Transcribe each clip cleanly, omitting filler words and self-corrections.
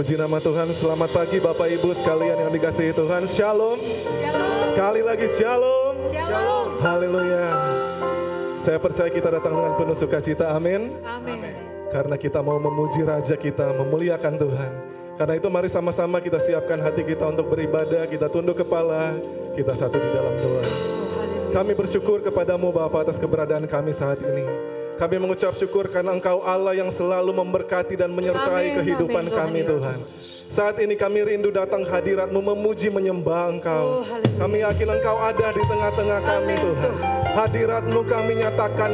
Puji nama Tuhan. Selamat pagi Bapak Ibu sekalian yang dikasihi Tuhan. Shalom. Sekali lagi shalom. Haleluya. Saya percaya kita datang dengan penuh sukacita. Amin. Karena kita mau memuji Raja kita, memuliakan Tuhan. Karena itu mari sama-sama kita siapkan hati kita untuk beribadah. Kita tunduk kepala, kita satu di dalam doa. Kami bersyukur kepadamu Bapa atas keberadaan kami saat ini. Kami mengucap syukur karena Engkau Allah yang selalu memberkati dan menyertai kehidupan kami Tuhan. Saat ini kami rindu datang hadirat-Mu, memuji menyembah Engkau. Kami yakin Engkau ada di tengah-tengah kami Tuhan. Hadirat-Mu kami nyatakan,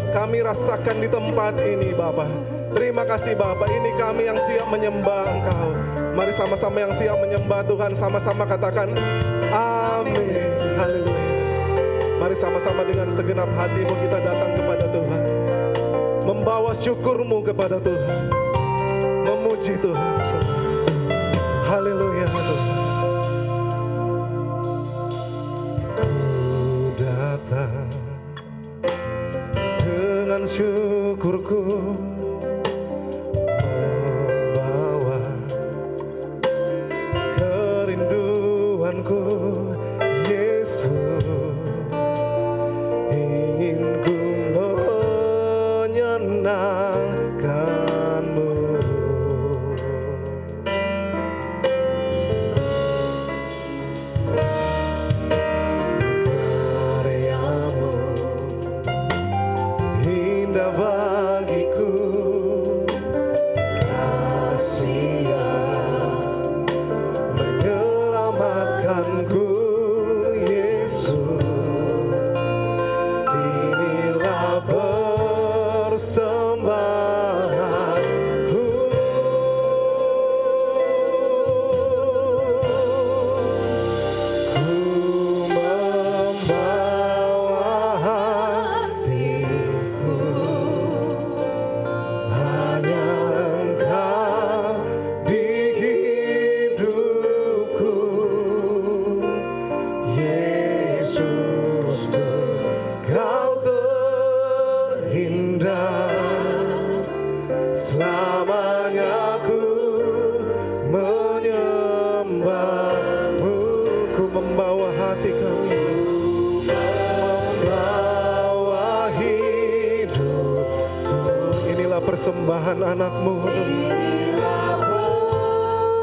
kami rasakan di tempat ini Bapa. Terima kasih Bapa, ini kami yang siap menyembah Engkau. Mari sama-sama yang siap menyembah Tuhan, sama-sama katakan amin. Haleluya. Mari sama-sama dengan segenap hatimu kita datang kepada Tuhan. Membawa syukurmu kepada Tuhan. Memuji Tuhan. Haleluya Tuhan. Ku datang dengan syukurku, membawa kerinduanku, Yesus. Persembahan anakmu,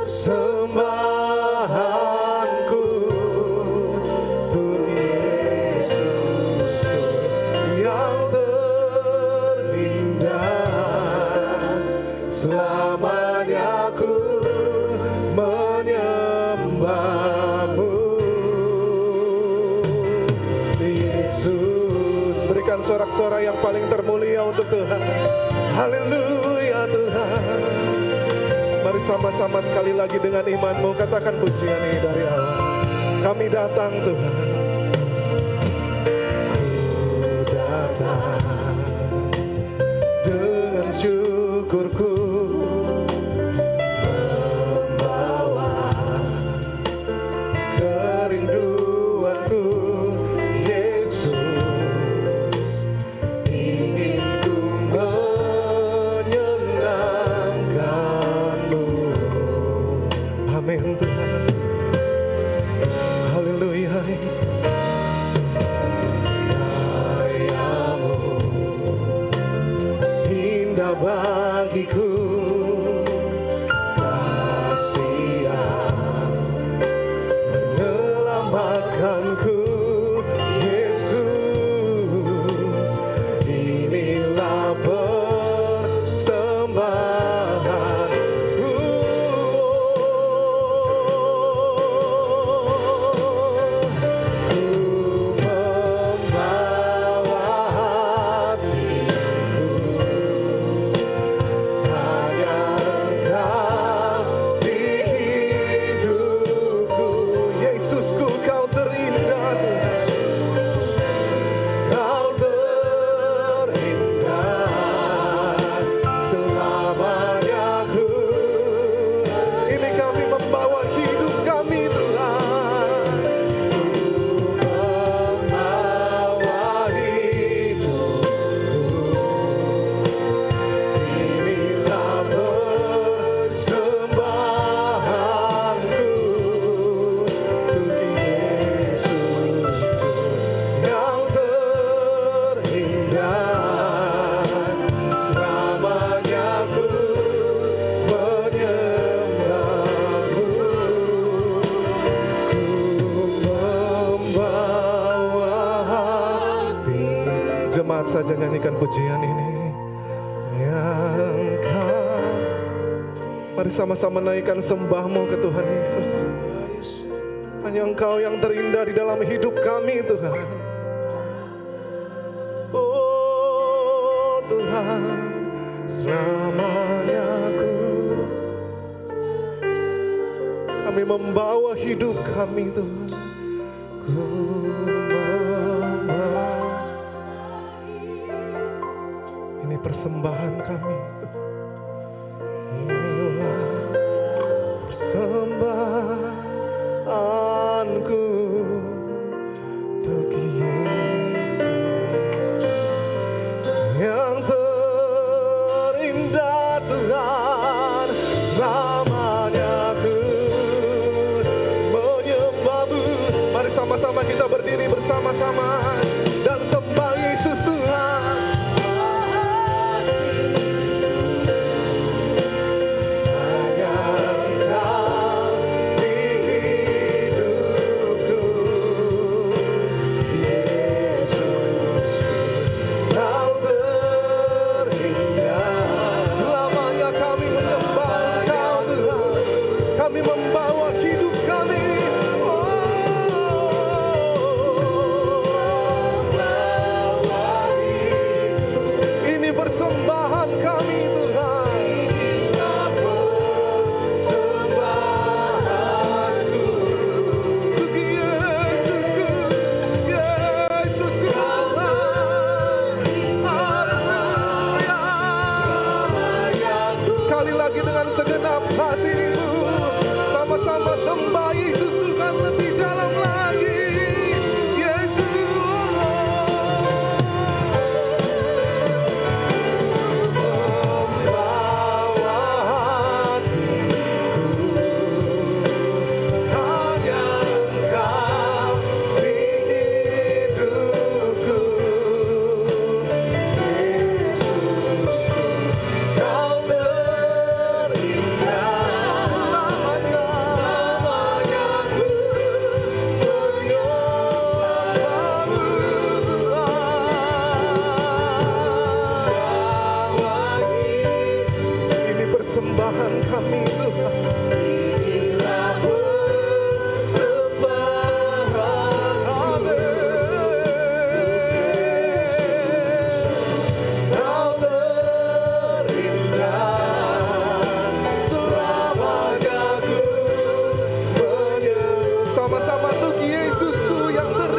sembahanku untuk Yesus yang terindah. Selamanya ku menyembahmu, Yesus. Berikan sorak-sorai yang paling termulia untuk Tuhan. Haleluya Tuhan. Mari sama-sama sekali lagi dengan imanmu katakan pujian ini dari Allah. Kami datang Tuhan. Ku datang dengan syukurku, membawa kerinduanku, Yesus. Amin Tuhan. Haleluya Yesus. Karyamu indah bagiku, kasih yang menyelamatkanku, Yesus. Inilah persembahan. Jemaat saja nyanyikan pujian ini. Yang Kau, mari sama-sama naikkan sembahmu ke Tuhan Yesus. Hanya Engkau yang terindah di dalam hidup kami Tuhan. Oh Tuhan, selamanya kami membawa hidup kami Tuhan. Ini persembahan kami. Inilah persembahanku untuk Yesus yang terindah Tuhan. Selamanya ku menyembahmu. Mari sama-sama kita berdiri bersama-sama dan sembah Yesus Tuhan. Segenap hatimu, sama-sama sembah Yesus Tuhan lebih dalam lagi. Yesus, membawa hatiku, hanya Engkau di hidupku. Yesus, Kau persembahan kami Tuhan. Inilah persembahan kami. Kau terindah, selamanya ku menyembah. Sama-sama untuk Yesusku yang terindah.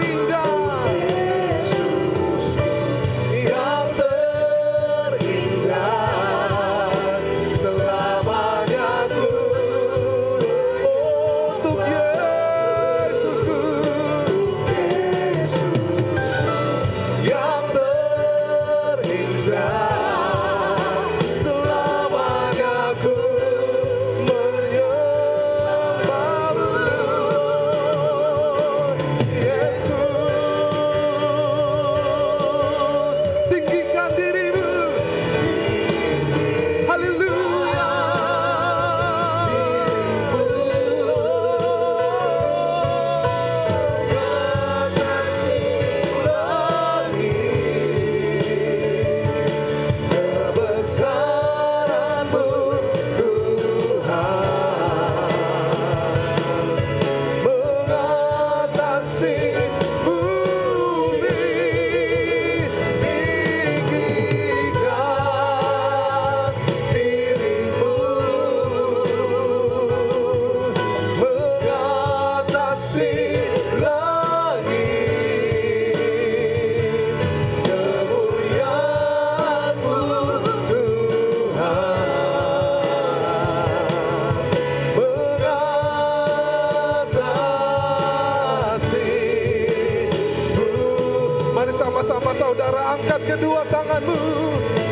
Sama-sama saudara angkat kedua tanganmu,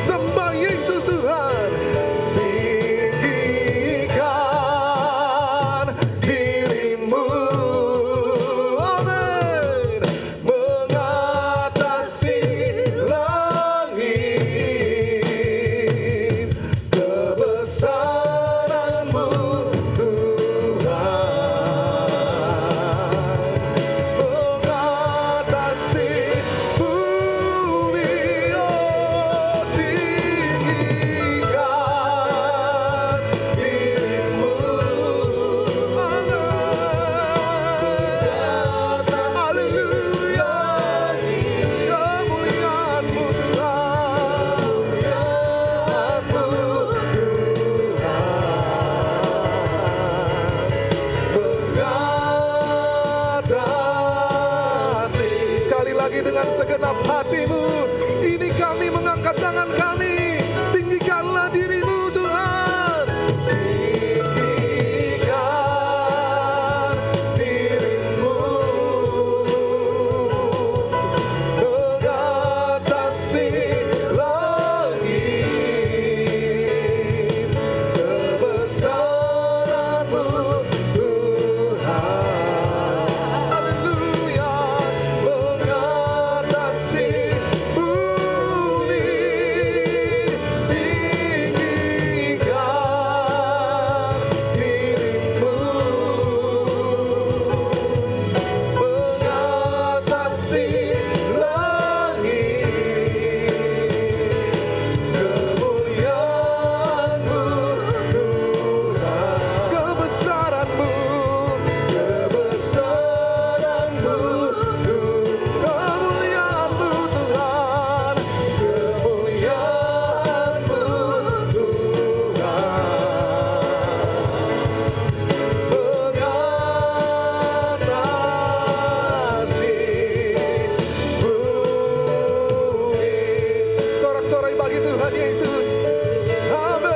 sembah Yesus Tuhan. Tinggikan dirimu, amin, mengatasi langit, kebesaranmu Tuhan, mengatasi bumi. hatimu. Ini kami mengangkat tangan kami, tinggikanlah dirimu Tuhan. Tinggikan dirimu mengatasi langit, kebesaranmu Tuhan. Haleluya, mengatasi bumi. Tinggikan dirimu mengatasi langit, kemuliaan-Mu Tuhan, kebesaran-Mu, kebesaran-Mu Tuhan, kemuliaan-Mu Tuhan, kemuliaan-Mu mengatasi bumi. Sorak-sorai bagi Tuhan Yesus. Amin.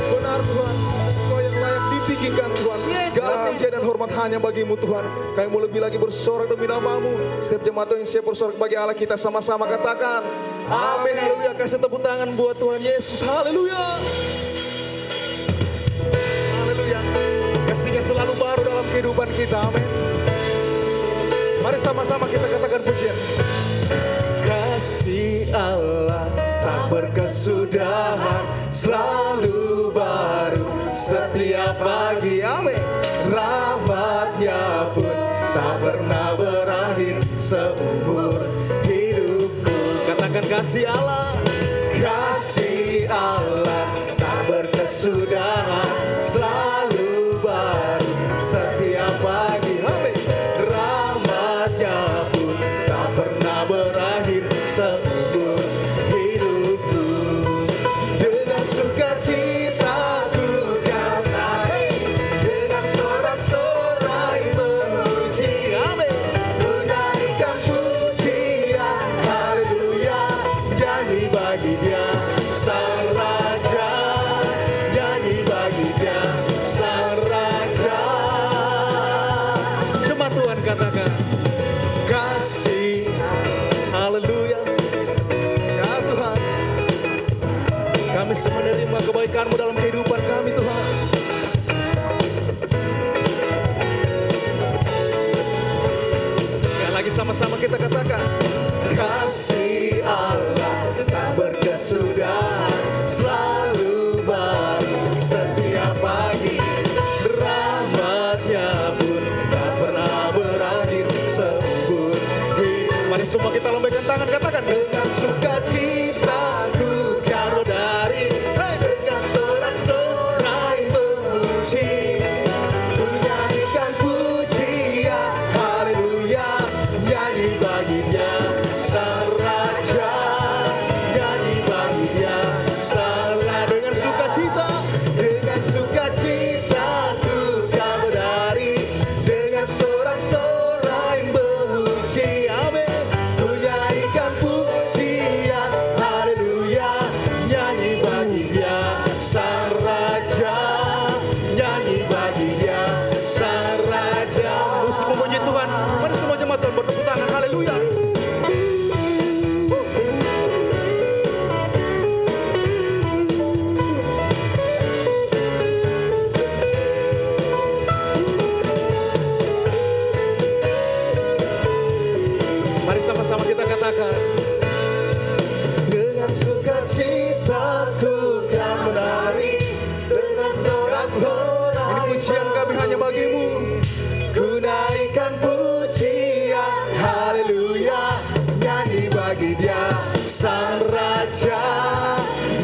Benar Tuhan, Engkau yang layak ditinggikan Tuhan. Segala pujian dan hormat hanya bagimu Tuhan. Kami mau lebih lagi bersorak demi nama-Mu. Setiap jemaat yang siap bersorak bagi Allah, kita sama-sama katakan amin. Haleluya. Kasih tepuk tangan buat Tuhan Yesus. Haleluya. Haleluya. Kasihnya selalu baru dalam kehidupan kita. Amin. Mari sama-sama kita katakan pujian. Kasih Allah tak berkesudahan, selalu baru setiap pagi. Amin. Rahmat-Nya pun tak pernah berakhir seumur hidupku. Katakan kasih Allah. Kasih Allah tak berkesudahan, selalu baru setiap pagi. Amin. Rahmat-Nya pun tak pernah berakhir seumur hidupku. Dengan sukacita ku kan naik, dengan sorak-sorai memuji. Amin. Menyanyikan pujian, haleluya. Nyanyi bagi Dia Sang Raja, nyanyi bagi Dia Sang Raja. Jemaat Tuhan katakan kasih, haleluya. Ya Tuhan, kami menerima kebaikan-Mu dalam kehidupan kami Tuhan. Sekali lagi sama-sama kita katakan kasih Allah tak berkesudahan, selalu baru setiap pagi. Rahmat-Nya pun tak pernah berakhir seumur hidup. Mari semua kita lambaikan tangan, katakan dengan sukacita ku kan berdari, dengan sorak-sorai memuji. Ku nyanyikan pujian, haleluya. Nyanyi bagi Dia Sang Raja, nyanyi bagi Dia Sang Raja. Dengan sukacita, dengan sukacita ku kan berdari, dengan sorak-sorai memuji. Amin. Ku nyanyikan pujian, haleluya. Nyanyi bagi Dia Sang Raja, nyanyi bagi Dia Sang Raja. Musik memuji Tuhan. Mari semua jemaat Tuhan bertepuk tangan, haleluya. Mari sama-sama kita katakan dengan sukacita ku kan menari, dengan sorak-sorai. Ini pujian kami hanya bagi-Mu. Ku naikkan pujian, haleluya. Nyanyi bagi Dia Sang Raja,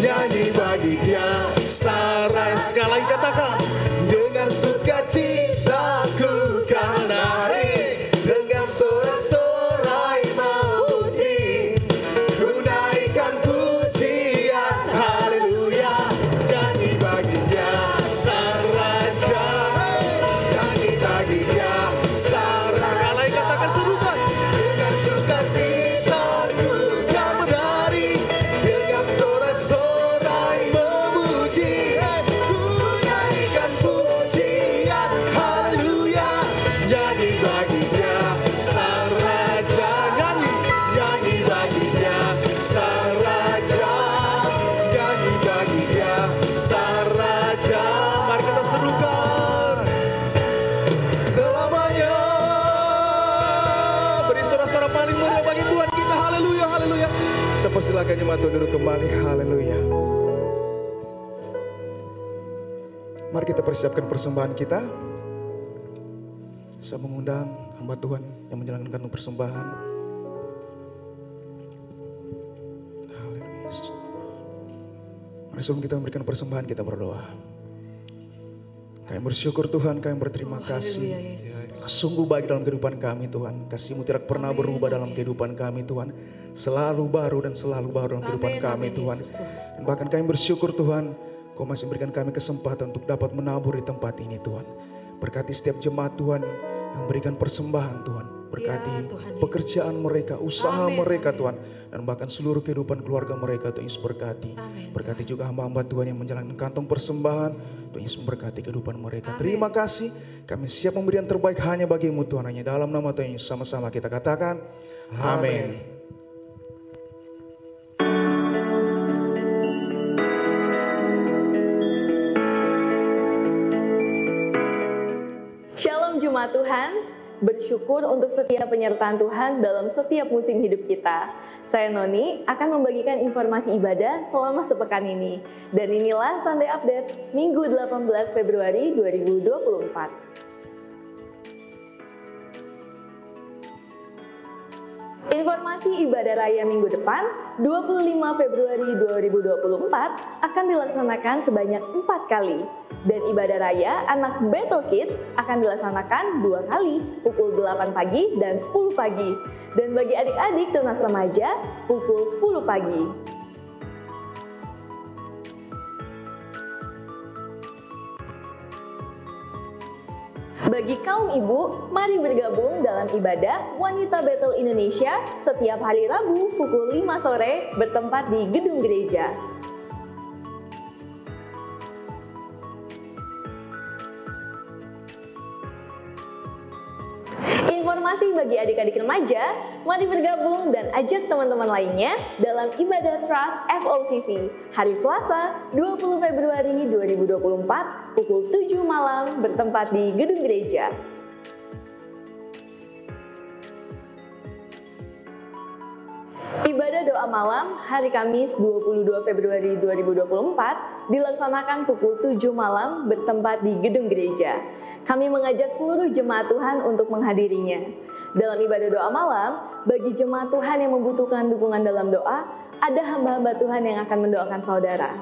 nyanyi bagi Dia Sang Raja. Sekali lagi katakan dengan sukacita ku kan menari, dengan sorak-sorai memuji. Ku naikkan pujian, haleluya. Nyanyi bagi Dia Sang Raja, nyanyi bagi Dia Sang Raja. persilakan jemaat Tuhan duduk kembali. Haleluya. Mari kita persiapkan persembahan kita. Saya mengundang hamba Tuhan yang menjalankan kantung persembahan. Haleluya Yesus. Mari sebelum kita memberikan persembahan kita berdoa. Kami bersyukur Tuhan, kami berterima kasih. Sungguh baik dalam kehidupan kami Tuhan. Kasih-Mu tidak pernah berubah dalam kehidupan kami Tuhan. Selalu baru dan selalu baru dalam kehidupan kami Tuhan. Dan bahkan kami bersyukur Tuhan, Kau masih berikan kami kesempatan untuk dapat menabur di tempat ini Tuhan. Berkati setiap jemaat Tuhan yang berikan persembahan Tuhan. Berkati pekerjaan mereka, usaha mereka Tuhan. Dan bahkan seluruh kehidupan keluarga mereka Tuhan Yesus berkati. Berkati juga hamba-hamba Tuhan yang menjalankan kantong persembahan. Tuhan Yesus memberkati kehidupan mereka. Terima kasih. Kami siap memberi yang terbaik hanya bagi-Mu Tuhan. Hanya dalam nama Tuhan Yesus sama-sama kita katakan. Amin. Shalom Jemaat Tuhan. Bersyukur untuk setiap penyertaan Tuhan dalam setiap musim hidup kita. Saya Noni akan membagikan informasi ibadah selama sepekan ini. Dan inilah Sunday Update Minggu 18 Februari 2024. Informasi ibadah raya minggu depan 25 Februari 2024 akan dilaksanakan sebanyak 4 kali. Dan ibadah raya anak Battle Kids akan dilaksanakan 2 kali, pukul 8 pagi dan 10 pagi. Dan bagi adik-adik tunas remaja, pukul 10 pagi. Bagi kaum ibu, mari bergabung dalam ibadah Wanita Battle Indonesia setiap hari Rabu pukul 5 sore bertempat di gedung gereja. Informasi bagi adik-adik remaja, mari bergabung dan ajak teman-teman lainnya dalam ibadah Trust FOCC hari Selasa 20 Februari 2024 pukul 7 malam bertempat di gedung gereja. Ibadah doa malam hari Kamis 22 Februari 2024 dilaksanakan pukul 7 malam bertempat di gedung gereja. Kami mengajak seluruh jemaat Tuhan untuk menghadirinya. Dalam ibadah doa malam, bagi jemaat Tuhan yang membutuhkan dukungan dalam doa, ada hamba-hamba Tuhan yang akan mendoakan saudara.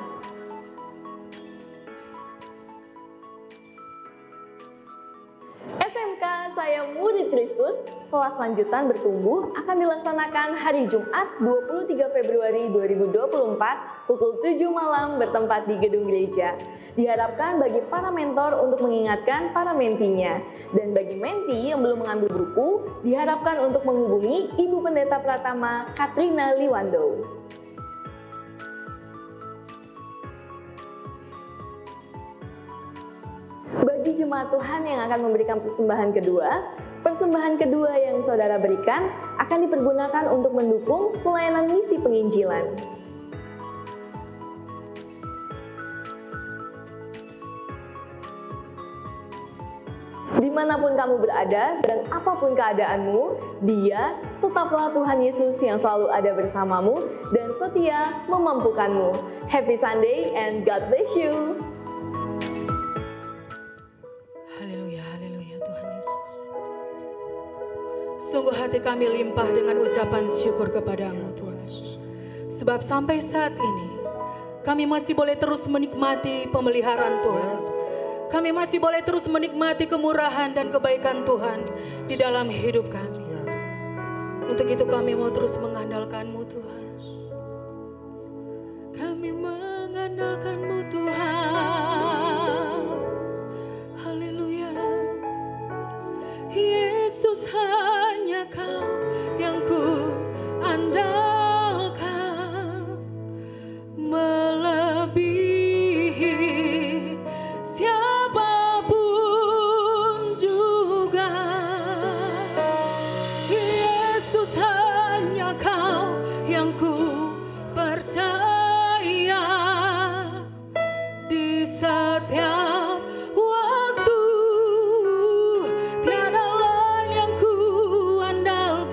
SMK Saya Murid Kristus, kelas lanjutan bertumbuh akan dilaksanakan hari Jumat 23 Februari 2024 pukul 7 malam bertempat di gedung gereja. Diharapkan bagi para mentor untuk mengingatkan para mentinya. Dan bagi menti yang belum mengambil buku, diharapkan untuk menghubungi Ibu Pendeta Pratama Katrina Liwando. Bagi jemaat Tuhan yang akan memberikan persembahan kedua yang saudara berikan akan dipergunakan untuk mendukung pelayanan misi penginjilan. Dimanapun kamu berada dan apapun keadaanmu, Dia tetaplah Tuhan Yesus yang selalu ada bersamamu dan setia memampukanmu. Happy Sunday and God bless you. Haleluya, haleluya Tuhan Yesus. Sungguh hati kami limpah dengan ucapan syukur kepadamu Tuhan Yesus. Sebab sampai saat ini kami masih boleh terus menikmati pemeliharaan Tuhan. Kami masih boleh terus menikmati kemurahan dan kebaikan Tuhan di dalam hidup kami. Untuk itu kami mau terus mengandalkan-Mu Tuhan. Kami mengandalkan-Mu Tuhan. Haleluya. Yesus hanya Kau yang ku andalkan. Melebihi siapapun juga. Yesus hanya Kau yang ku percaya. Di setiap waktu tiada lain yang ku andalkan.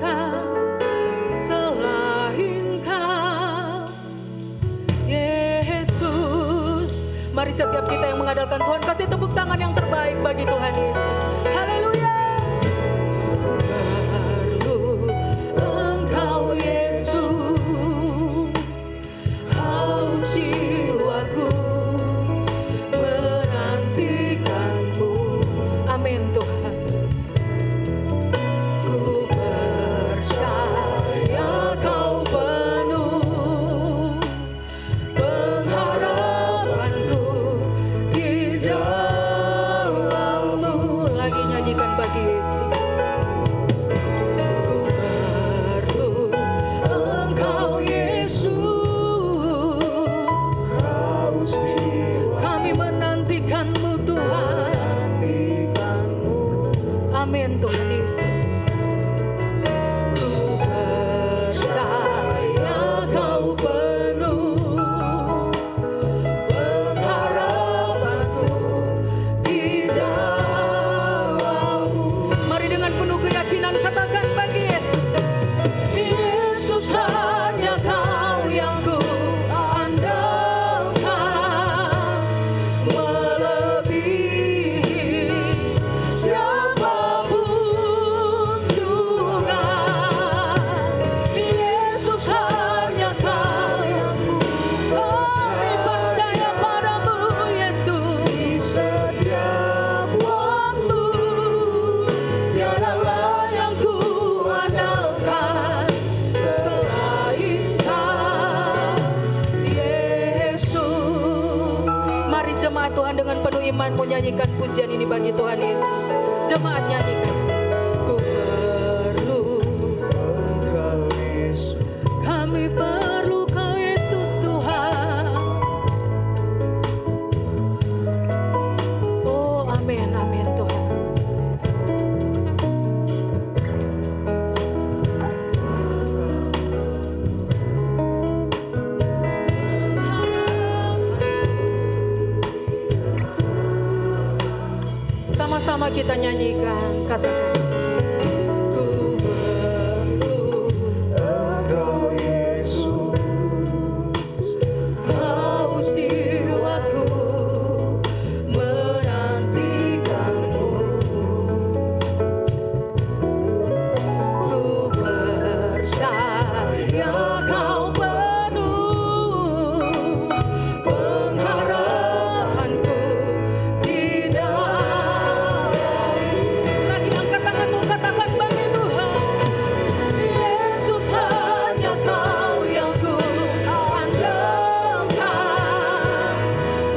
setiap kita yang mengandalkan Tuhan, kasih tepuk tangan yang terbaik bagi Tuhan Yesus. Haleluya. Ku perlu Engkau Yesus, haus jiwaku menantikanmu. Amin Tuhan. Ku percaya Kau penuh pengharapanku di dalam-Mu. Lagi nyanyikan bagi Yesus. Ku perlu Engkau Yesus, kami menantikan-Mu Tuhan. Amin Tuhan Yesus. Ku percaya Kau penuh pengharapanku di dalam-Mu. Mari dengan penuh keyakinan katakan bagi Yesus. Yesus, hanya Kau yang ku andalkan, melebihi siapapun juga. Yesus, hanya Kau yang ku kami percaya padamu Yesus. Setiap waktu tiadalah yang ku andalkan selain Kau Yesus. Mari jemaat Tuhan dengan penuh iman menyanyikan pujian ini bagi Tuhan Yesus. Jemaat nyanyikan. Ku perlu kami perlu Kau Yesus Tuhan. Oh amin, amin Tuhan. Sama-sama kita nyanyikan, katakan. Ku perlu Engkau Yesus, haus jiwaku menantikan-Mu. Ku percaya Kau penuh pengharapanku di dalam. Lagi angkat tanganmu, katakan bagi Tuhan. Yesus, hanya Kau yang ku andalkan,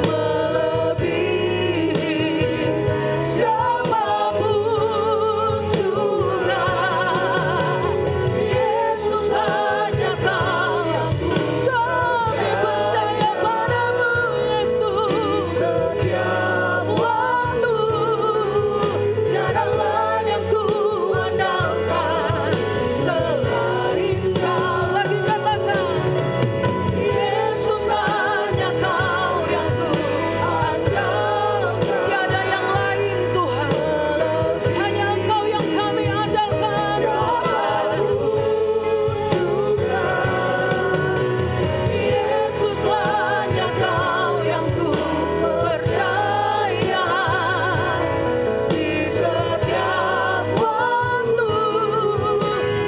melebihi siapapun juga. Yesus, hanya Kau yang ku kami percaya padamu Yesus. Setiap waktu tiadalah yang ku andalkan selain Kau. Lagi katakan. Yesus, hanya Kau yang ku andalkan. Tiada yang lain Tuhan, hanya Engkau yang kami andalkan Tuhan. Yesus, hanya Kau yang ku percaya di setiap waktu.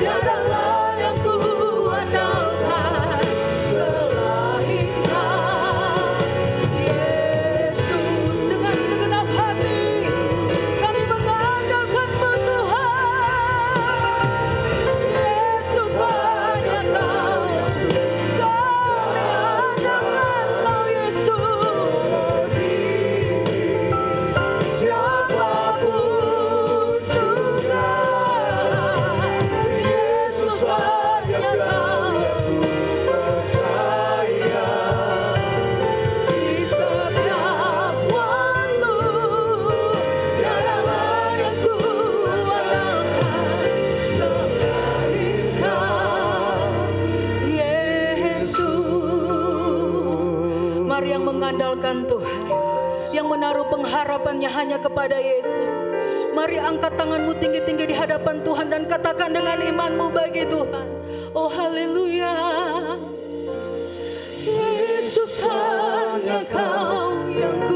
Tiadalah yang ku andalkan selain Kau Yesus. Dengan segenap hati kami mengandalkan-Mu Tuhan. Yesus, hanya Kau yang ku kami andalkan Kau Yesus. Siapapun juga. Yesus, hanya Kau yang ku percaya di setiap waktu. Tiadalah yang ku andalkan selain Kau Yesus. Mari yang mengandalkan Tuhan, yang menaruh pengharapannya hanya kepada Yesus. Mari angkat tanganmu tinggi-tinggi di hadapan Tuhan dan katakan dengan imanmu bagi Tuhan. Oh haleluya. Yesus, hanya Kau yang ku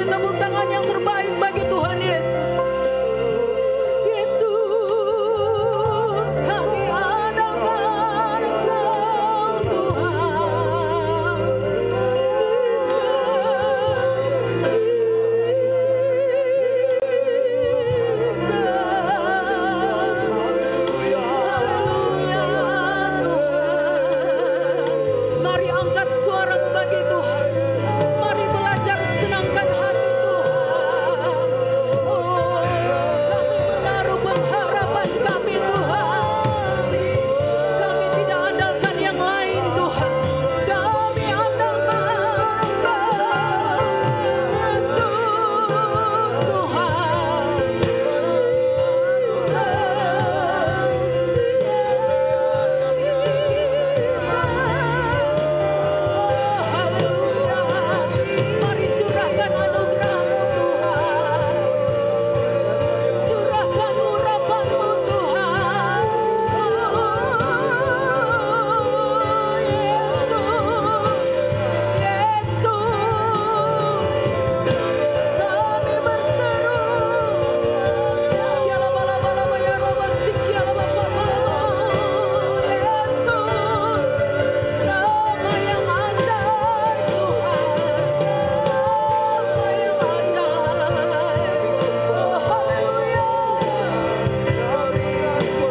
tepuk tangan yang terbaik bagi Tuhan Yesus. Yesus, kami andalkan Engkau Tuhan. Mari angkat suara bagi Tuhan. Mari belajar senangkan hati Tuhan. Oh, kami menaruh pengharapan kami Tuhan. Kami tidak andalkan yang lain Tuhan. Kami andalkan Engkau, Yesus Tuhan. Mari curahkan anugerah-Mu Tuhan. Curahkan urapan-Mu Tuhan. Kami berseru. Kiala bala bala baya roba sikiala bapa bala. Yesus, nama yang ajaib Tuhan. Nama yang ajaib. Oh haleluya.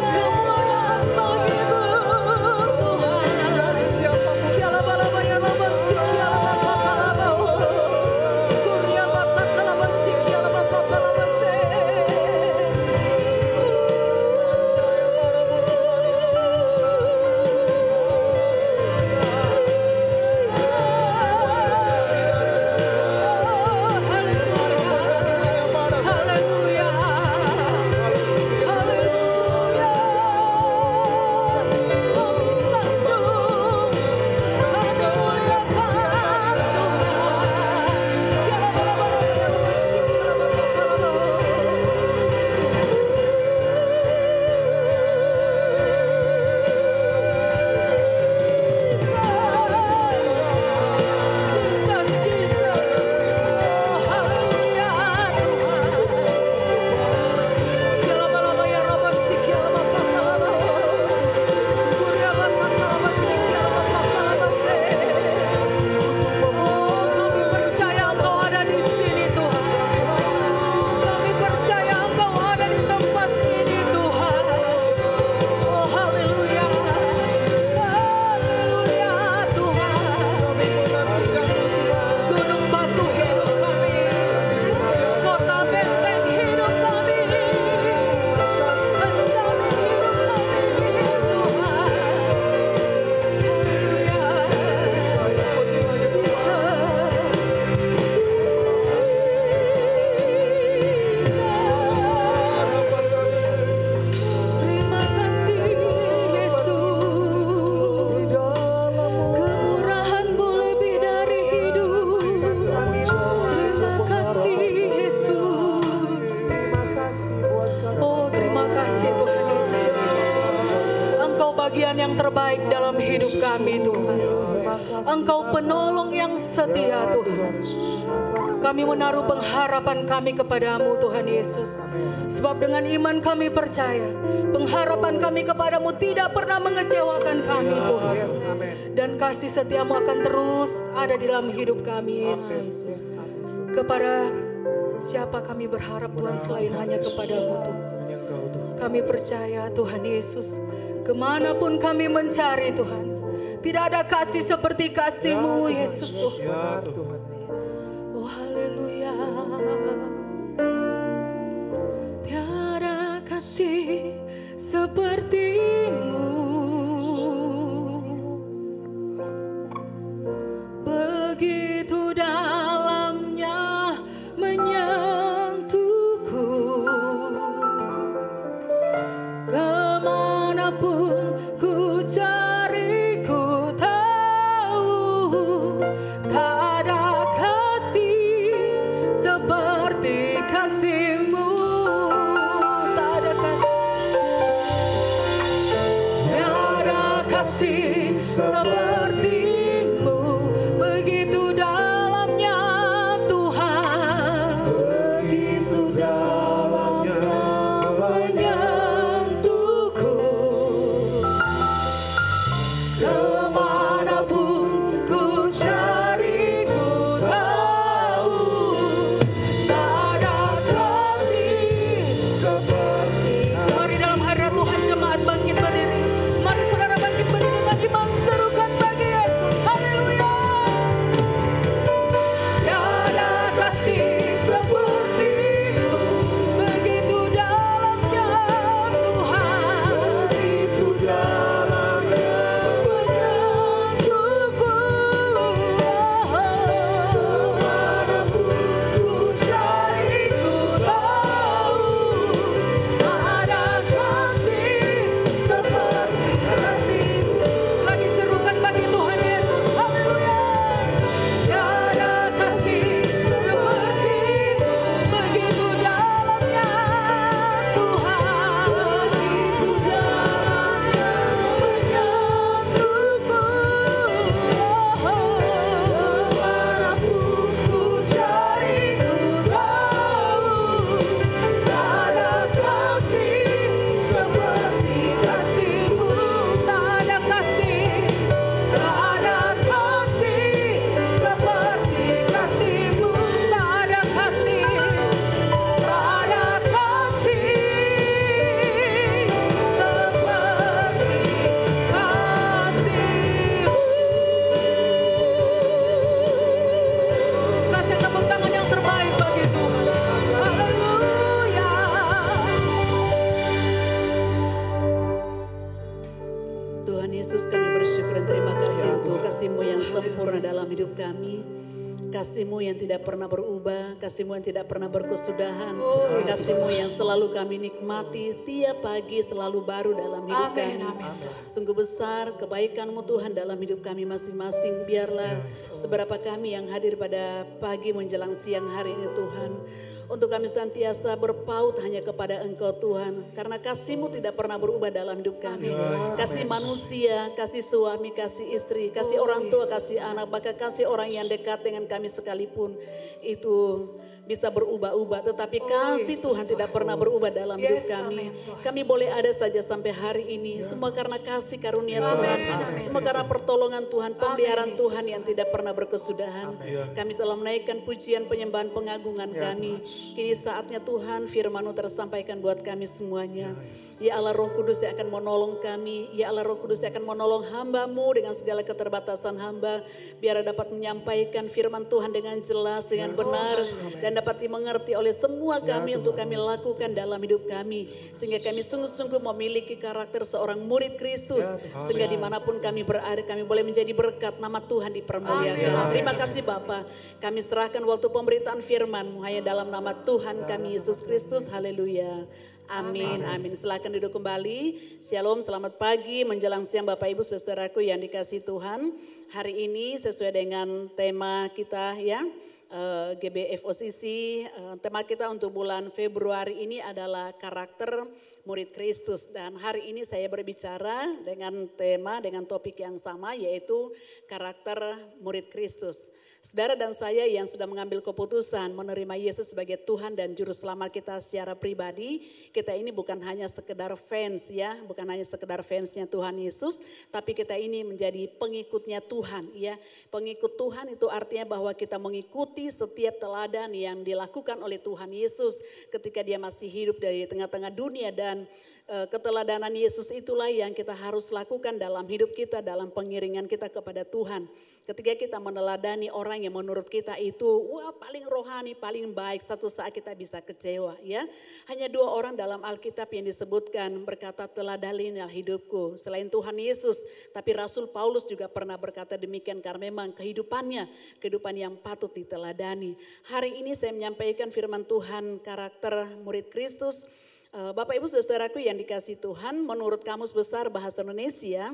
Kemuliaan bagi-Mu Tuhan. Kiala bala baya roba sikiala bapa bala. Kuria bapa kalaba sikiala bapa bala se. Haleluya. Haleluya. Kami sanjung, kami muliakan Tuhan. Kiala bala bala baya roba sikiala bapa Jesus, Jesus. Oh, haleluya Tuhan. Kiala bala baya roba sikiala bapa bala. Kuria bapa kalaba sikiala bapa bala se. Oh, kami percaya Engkau ada di sini Tuhan. Kami percaya Engkau ada di tempat ini Tuhan. Oh haleluya. Haleluya Tuhan. Gunung batu hidup kami. Kota benteng hidup kami. Penjamin hidup kami Tuhan. Terima kasih Yesus. Kemurahan-Mu lebih dari hidup. Terima kasih Yesus. Oh terima kasih Tuhan Yesus. Engkau bagian yang terbaik dalam hidup kami Tuhan. Engkau penolong yang setia Tuhan. Kami menaruh pengharapan kami kepadamu Tuhan Yesus. Sebab dengan iman kami percaya pengharapan kami kepadamu tidak pernah mengecewakan kami Tuhan. Dan kasih setiamu akan terus ada di dalam hidup kami Yesus. Kepada siapa kami berharap Tuhan selain hanya kepadamu Tuhan. Kami percaya Tuhan Yesus, kemanapun kami mencari Tuhan, tidak ada kasih seperti kasih-Mu Yesus Tuhan. Oh haleluya. Tiada kasih seperti-Mu. Begitu dalamnya menyentuhku. Kemanapun ku cari, ku tahu tak ada kasih seperti kasih-Mu. Tak ada kasih kasih-Mu yang tidak pernah berubah, kasih-Mu yang tidak pernah berkesudahan, kasih-Mu yang selalu kami nikmati, tiap pagi selalu baru dalam hidup kami. Sungguh besar kebaikan-Mu Tuhan dalam hidup kami masing-masing. Biarlah seberapa kami yang hadir pada pagi menjelang siang hari ini Tuhan, untuk kami senantiasa berpaut hanya kepada Engkau Tuhan. Karena kasih-Mu tidak pernah berubah dalam hidup kami. Kasih manusia, kasih suami, kasih istri, kasih orang tua, kasih anak, bahkan kasih orang yang dekat dengan kami sekalipun. Itu bisa berubah-ubah, tetapi kasih Tuhan tidak pernah berubah dalam hidup kami. Kami boleh ada saja sampai hari ini, semua karena kasih karunia Tuhan, semua karena pertolongan Tuhan, pemeliharaan Tuhan yang tidak pernah berkesudahan. Kami telah menaikkan pujian, penyembahan, pengagungan kami. Kini saatnya Tuhan firman-Mu tersampaikan buat kami semuanya. Ya Allah Roh Kudus yang akan menolong kami, ya Allah Roh Kudus yang akan menolong hamba-Mu dengan segala keterbatasan hamba, biar dapat menyampaikan firman Tuhan dengan jelas, dengan benar, dan dapat dimengerti oleh semua kami untuk kami lakukan dalam hidup kami. Sehingga kami sungguh-sungguh memiliki karakter seorang murid Kristus. Sehingga dimanapun kami berada, kami boleh menjadi berkat, nama Tuhan dipermuliakan. Terima kasih Bapa. Kami serahkan waktu pemberitaan firman-Mu hanya dalam nama Tuhan kami Yesus Kristus. Haleluya. Amin, amin. Silakan duduk kembali. Shalom, selamat pagi menjelang siang Bapak Ibu Saudaraku yang dikasihi Tuhan. Hari ini sesuai dengan tema kita ya, GBFOCC, tema kita untuk bulan Februari ini adalah karakter murid Kristus. Dan hari ini saya berbicara dengan tema, dengan topik yang sama, yaitu karakter murid Kristus. Saudara dan saya yang sudah mengambil keputusan menerima Yesus sebagai Tuhan dan Juru Selamat kita secara pribadi, kita ini bukan hanya sekedar fans ya, bukan hanya sekedar fansnya Tuhan Yesus, tapi kita ini menjadi pengikutnya Tuhan ya. Pengikut Tuhan itu artinya bahwa kita mengikuti setiap teladan yang dilakukan oleh Tuhan Yesus ketika dia masih hidup dari tengah-tengah dunia, dan keteladanan Yesus itulah yang kita harus lakukan dalam hidup kita, dalam pengiringan kita kepada Tuhan. Ketika kita meneladani orang yang menurut kita itu wah paling rohani, paling baik, satu saat kita bisa kecewa ya. Hanya 2 orang dalam Alkitab yang disebutkan berkata teladanilah hidupku selain Tuhan Yesus. Tapi Rasul Paulus juga pernah berkata demikian karena memang kehidupannya, kehidupan yang patut diteladani. Hari ini saya menyampaikan firman Tuhan karakter murid Kristus. Bapak Ibu Saudaraku yang dikasihi Tuhan, menurut Kamus Besar Bahasa Indonesia,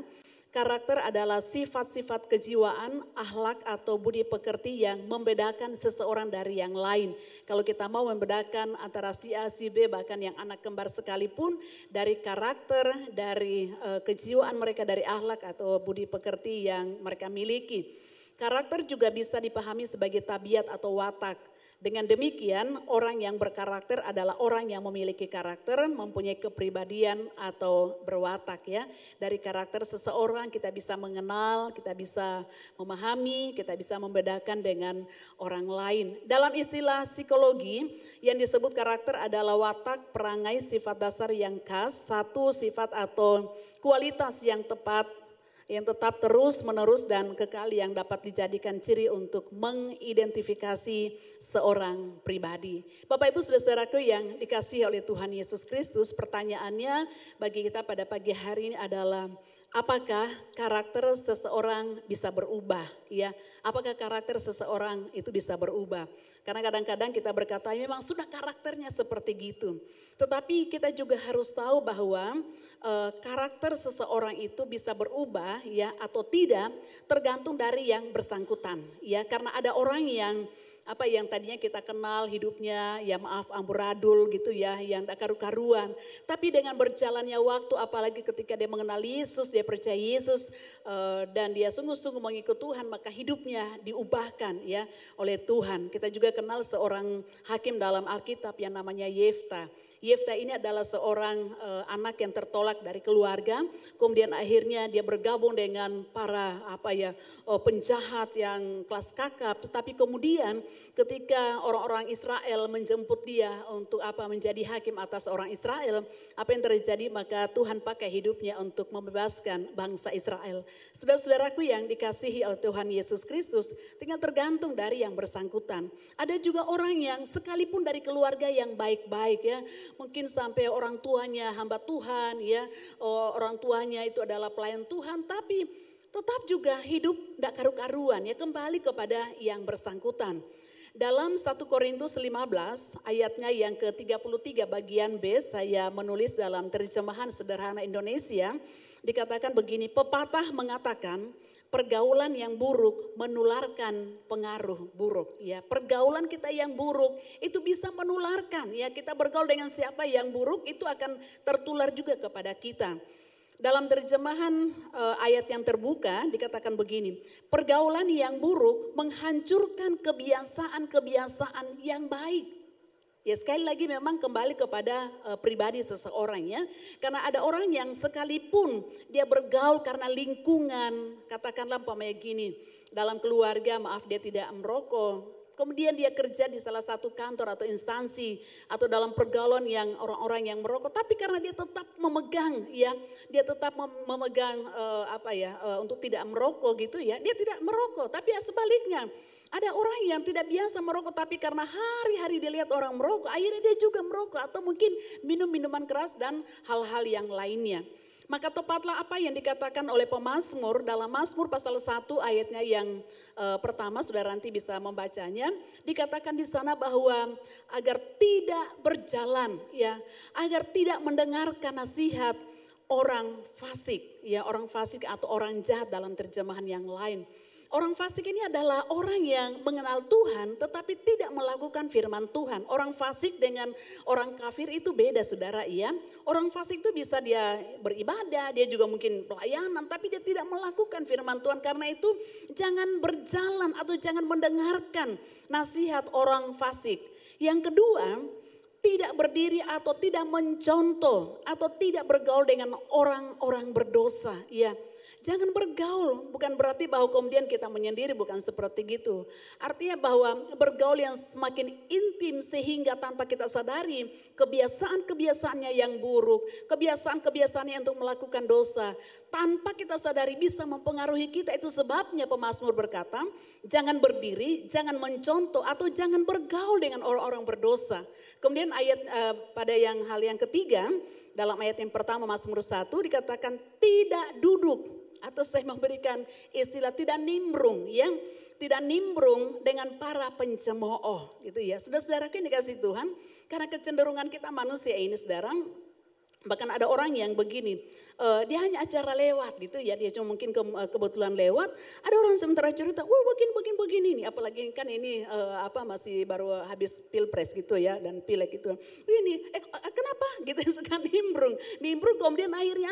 karakter adalah sifat-sifat kejiwaan, akhlak atau budi pekerti yang membedakan seseorang dari yang lain. Kalau kita mau membedakan antara si A, si B, bahkan yang anak kembar sekalipun, dari karakter, dari kejiwaan mereka, dari akhlak atau budi pekerti yang mereka miliki. Karakter juga bisa dipahami sebagai tabiat atau watak. Dengan demikian, orang yang berkarakter adalah orang yang memiliki karakter, mempunyai kepribadian atau berwatak ya. Dari karakter seseorang kita bisa mengenal, kita bisa memahami, kita bisa membedakan dengan orang lain. Dalam istilah psikologi, yang disebut karakter adalah watak, perangai, sifat dasar yang khas, satu sifat atau kualitas yang tepat, yang tetap terus menerus dan kekal yang dapat dijadikan ciri untuk mengidentifikasi seorang pribadi. Bapak Ibu Saudaraku yang dikasihi oleh Tuhan Yesus Kristus, pertanyaannya bagi kita pada pagi hari ini adalah apakah karakter seseorang bisa berubah ya? Apakah karakter seseorang itu bisa berubah? Karena kadang-kadang kita berkata memang sudah karakternya seperti gitu. Tetapi kita juga harus tahu bahwa karakter seseorang itu bisa berubah ya atau tidak tergantung dari yang bersangkutan ya. Karena ada orang yang yang tadinya kita kenal hidupnya ya maaf amburadul gitu ya, yang tak karu-karuan. Tapi dengan berjalannya waktu, apalagi ketika dia mengenal Yesus, dia percaya Yesus dan dia sungguh-sungguh mengikut Tuhan, maka hidupnya diubahkan ya oleh Tuhan. Kita juga kenal seorang hakim dalam Alkitab yang namanya Yefta. Yefta ini adalah seorang anak yang tertolak dari keluarga, kemudian akhirnya dia bergabung dengan para penjahat yang kelas kakap, tetapi kemudian ketika orang-orang Israel menjemput dia untuk menjadi hakim atas orang Israel, apa yang terjadi? Maka Tuhan pakai hidupnya untuk membebaskan bangsa Israel. Saudara-saudaraku yang dikasihi oleh Tuhan Yesus Kristus, tinggal tergantung dari yang bersangkutan. Ada juga orang yang sekalipun dari keluarga yang baik-baik ya, mungkin sampai orang tuanya hamba Tuhan ya, orang tuanya itu adalah pelayan Tuhan, tapi tetap juga hidup tidak karu-karuan ya, kembali kepada yang bersangkutan. Dalam 1 Korintus 15 ayatnya yang ke-33 bagian B, saya menulis dalam terjemahan sederhana Indonesia, dikatakan begini, pepatah mengatakan pergaulan yang buruk menularkan pengaruh buruk. Ya, pergaulan kita yang buruk itu bisa menularkan. Ya, kita bergaul dengan siapa yang buruk itu akan tertular juga kepada kita. Dalam terjemahan ayat yang terbuka dikatakan begini, pergaulan yang buruk menghancurkan kebiasaan-kebiasaan yang baik. Ya sekali lagi memang kembali kepada pribadi seseorang ya. Karena ada orang yang sekalipun dia bergaul karena lingkungan, katakanlah umpamanya gini, dalam keluarga maaf dia tidak merokok. Kemudian dia kerja di salah satu kantor atau instansi atau dalam pergaulan yang orang-orang yang merokok, tapi karena dia tetap memegang ya, dia tetap memegang untuk tidak merokok gitu ya, dia tidak merokok. Tapi ya sebaliknya, ada orang yang tidak biasa merokok tapi karena hari-hari dia lihat orang merokok, akhirnya dia juga merokok atau mungkin minum minuman keras dan hal-hal yang lainnya. Maka tepatlah apa yang dikatakan oleh pemazmur dalam Mazmur pasal 1 ayatnya yang pertama, saudara nanti bisa membacanya. Dikatakan di sana bahwa agar tidak berjalan ya, agar tidak mendengarkan nasihat orang fasik ya, orang fasik atau orang jahat dalam terjemahan yang lain. Orang fasik ini adalah orang yang mengenal Tuhan tetapi tidak melakukan firman Tuhan. Orang fasik dengan orang kafir itu beda saudara ya. Orang fasik itu bisa dia beribadah, dia juga mungkin pelayanan tapi dia tidak melakukan firman Tuhan. Karena itu jangan berjalan atau jangan mendengarkan nasihat orang fasik. Yang kedua, tidak berdiri atau tidak mencontoh atau tidak bergaul dengan orang-orang berdosa ya. Jangan bergaul, bukan berarti bahwa kemudian kita menyendiri, bukan seperti gitu. Artinya bahwa bergaul yang semakin intim sehingga tanpa kita sadari kebiasaan-kebiasaannya yang buruk, kebiasaan-kebiasaannya untuk melakukan dosa. Tanpa kita sadari bisa mempengaruhi kita, itu sebabnya pemazmur berkata, jangan berdiri, jangan mencontoh atau jangan bergaul dengan orang-orang berdosa. Kemudian ayat pada hal yang ketiga, dalam ayat yang pertama Mazmur 1 dikatakan tidak duduk. Atau saya memberikan istilah tidak nimbrung, yang tidak nimbrung dengan para pencemooh gitu ya. Saudara-saudaraku yang dikasih Tuhan, karena kecenderungan kita manusia ini saudara, bahkan ada orang yang begini, dia hanya acara lewat gitu ya, dia cuma mungkin kebetulan lewat, ada orang sementara cerita, begini nih, apalagi kan ini masih baru habis pilpres gitu ya dan pileg gitu, ini kenapa gitu suka nimbrung kemudian akhirnya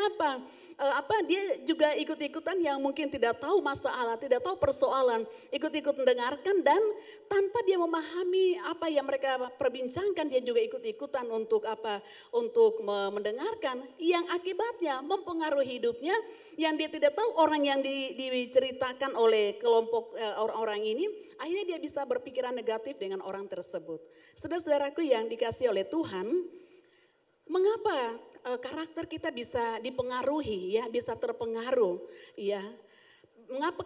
dia juga ikut-ikutan yang mungkin tidak tahu masalah, tidak tahu persoalan, ikut-ikut mendengarkan dan tanpa dia memahami apa yang mereka perbincangkan, dia juga ikut-ikutan untuk mendengarkan yang akibatnya mempengaruhi hidupnya, yang dia tidak tahu orang yang diceritakan oleh kelompok orang-orang ini, akhirnya dia bisa berpikiran negatif dengan orang tersebut. Saudara-saudaraku yang dikasih oleh Tuhan, mengapa karakter kita bisa dipengaruhi ya, bisa terpengaruh ya. Mengapa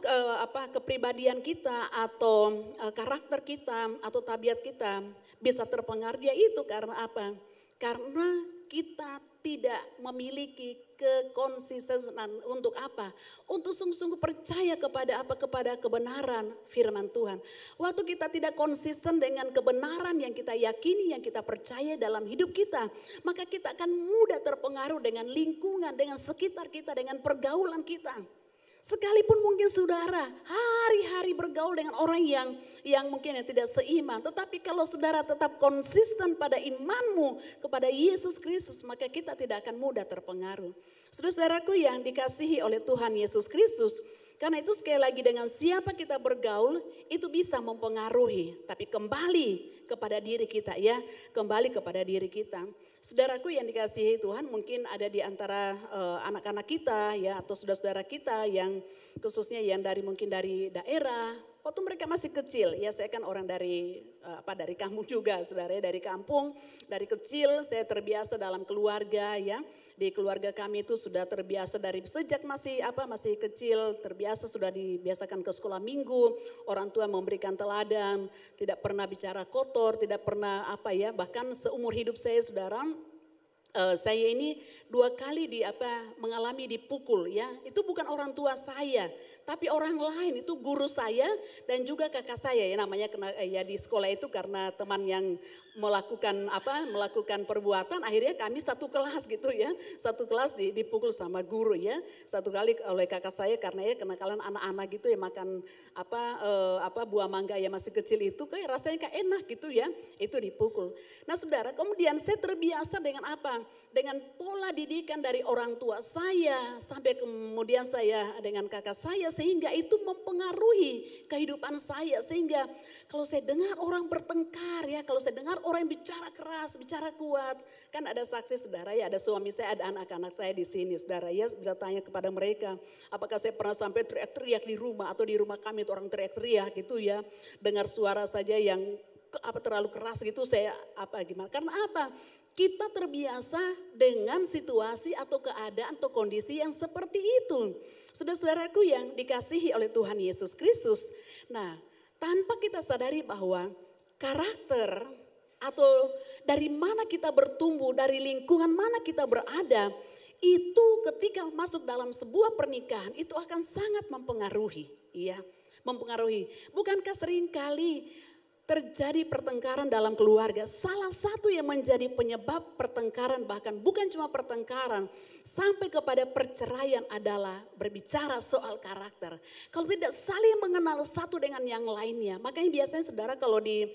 kepribadian kita atau karakter kita atau tabiat kita bisa terpengaruh? Ya itu karena apa? Karena kita tidak memiliki kekonsistenan untuk apa? Untuk sungguh-sungguh percaya kepada apa? Kepada kebenaran firman Tuhan. Waktu kita tidak konsisten dengan kebenaran yang kita yakini, yang kita percaya dalam hidup kita, maka kita akan mudah terpengaruh dengan lingkungan, dengan sekitar kita, dengan pergaulan kita. Sekalipun mungkin saudara hari-hari bergaul dengan orang yang mungkin yang tidak seiman. Tetapi kalau saudara tetap konsisten pada imanmu kepada Yesus Kristus, maka kita tidak akan mudah terpengaruh. Saudara-saudaraku yang dikasihi oleh Tuhan Yesus Kristus, karena itu sekali lagi dengan siapa kita bergaul itu bisa mempengaruhi. Tapi kembali kepada diri kita ya, kembali kepada diri kita. Saudaraku yang dikasihi Tuhan, mungkin ada di antara anak-anak kita ya, atau saudara-saudara kita yang khususnya yang mungkin dari daerah, waktu mereka masih kecil ya, saya kan orang dari kampung juga saudara, dari kampung, dari kecil saya terbiasa dalam keluarga ya. Di keluarga kami itu sudah terbiasa dari sejak masih kecil, terbiasa sudah dibiasakan ke sekolah minggu, orang tua memberikan teladan, tidak pernah bicara kotor, tidak pernah bahkan seumur hidup saya saudara, saya ini 2 kali mengalami dipukul ya. Itu bukan orang tua saya, tapi orang lain, itu guru saya dan juga kakak saya ya, namanya ya di sekolah itu karena teman yang melakukan perbuatan, akhirnya kami satu kelas gitu ya. Satu kelas dipukul sama guru ya. Satu kali oleh kakak saya karena ya kenakalan anak-anak gitu ya, makan buah mangga ya masih kecil itu kayak rasanya kayak enak gitu ya. Itu dipukul. Nah saudara, kemudian saya terbiasa dengan apa? Dengan pola didikan dari orang tua saya sampai kemudian saya dengan kakak saya, sehingga itu mempengaruhi kehidupan saya. Sehingga kalau saya dengar orang bertengkar ya, kalau saya dengar orang yang bicara keras, bicara kuat, kan ada saksi saudara ya, ada suami saya, ada anak-anak saya di sini saudara ya, bisa tanya kepada mereka, apakah saya pernah sampai teriak-teriak di rumah atau di rumah kami itu orang teriak-teriak gitu ya, dengar suara saja yang terlalu keras gitu, saya gimana? Karena apa? Kita terbiasa dengan situasi atau keadaan atau kondisi yang seperti itu. Saudara-saudaraku yang dikasihi oleh Tuhan Yesus Kristus. Nah, tanpa kita sadari bahwa karakter atau dari mana kita bertumbuh, dari lingkungan mana kita berada, itu ketika masuk dalam sebuah pernikahan itu akan sangat mempengaruhi, ya, mempengaruhi. Bukankah seringkali terjadi pertengkaran dalam keluarga? Salah satu yang menjadi penyebab pertengkaran, bahkan bukan cuma pertengkaran, sampai kepada perceraian adalah berbicara soal karakter. Kalau tidak saling mengenal satu dengan yang lainnya, makanya biasanya saudara kalau di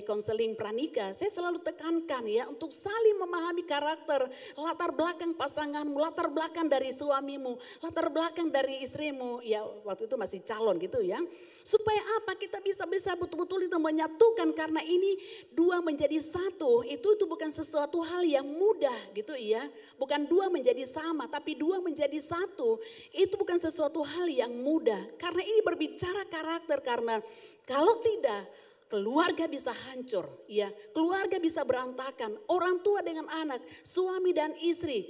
konseling pranikah, saya selalu tekankan ya untuk saling memahami karakter, latar belakang pasanganmu, latar belakang dari suamimu, latar belakang dari istrimu, ya waktu itu masih calon gitu ya. Supaya apa? Kita bisa betul-betul itu menyatukan, karena ini dua menjadi satu, itu bukan sesuatu hal yang mudah gitu ya. Bukan dua menjadi sama, tapi dua menjadi satu. Itu bukan sesuatu hal yang mudah. Karena ini berbicara karakter, karena kalau tidak keluarga bisa hancur, ya, keluarga bisa berantakan, orang tua dengan anak, suami dan istri,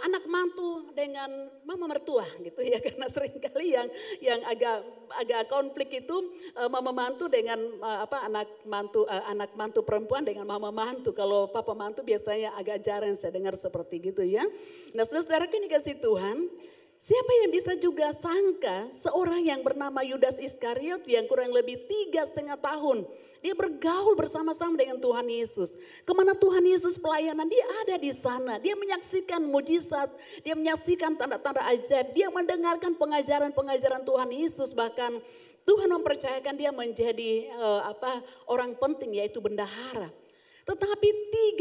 anak mantu dengan mama mertua gitu ya, karena seringkali yang agak konflik itu mama mantu dengan anak mantu perempuan dengan mama mantu. Kalau papa mantu biasanya agak jarang saya dengar seperti gitu ya. Nah, saudara-saudaraku ini kasih Tuhan, siapa yang bisa juga sangka seorang yang bernama Yudas Iskariot yang kurang lebih 3,5 tahun dia bergaul bersama-sama dengan Tuhan Yesus. Kemana Tuhan Yesus pelayanan, dia ada di sana. Dia menyaksikan mujizat, dia menyaksikan tanda-tanda ajaib, dia mendengarkan pengajaran-pengajaran Tuhan Yesus. Bahkan Tuhan mempercayakan dia menjadi orang penting, yaitu bendahara. Tetapi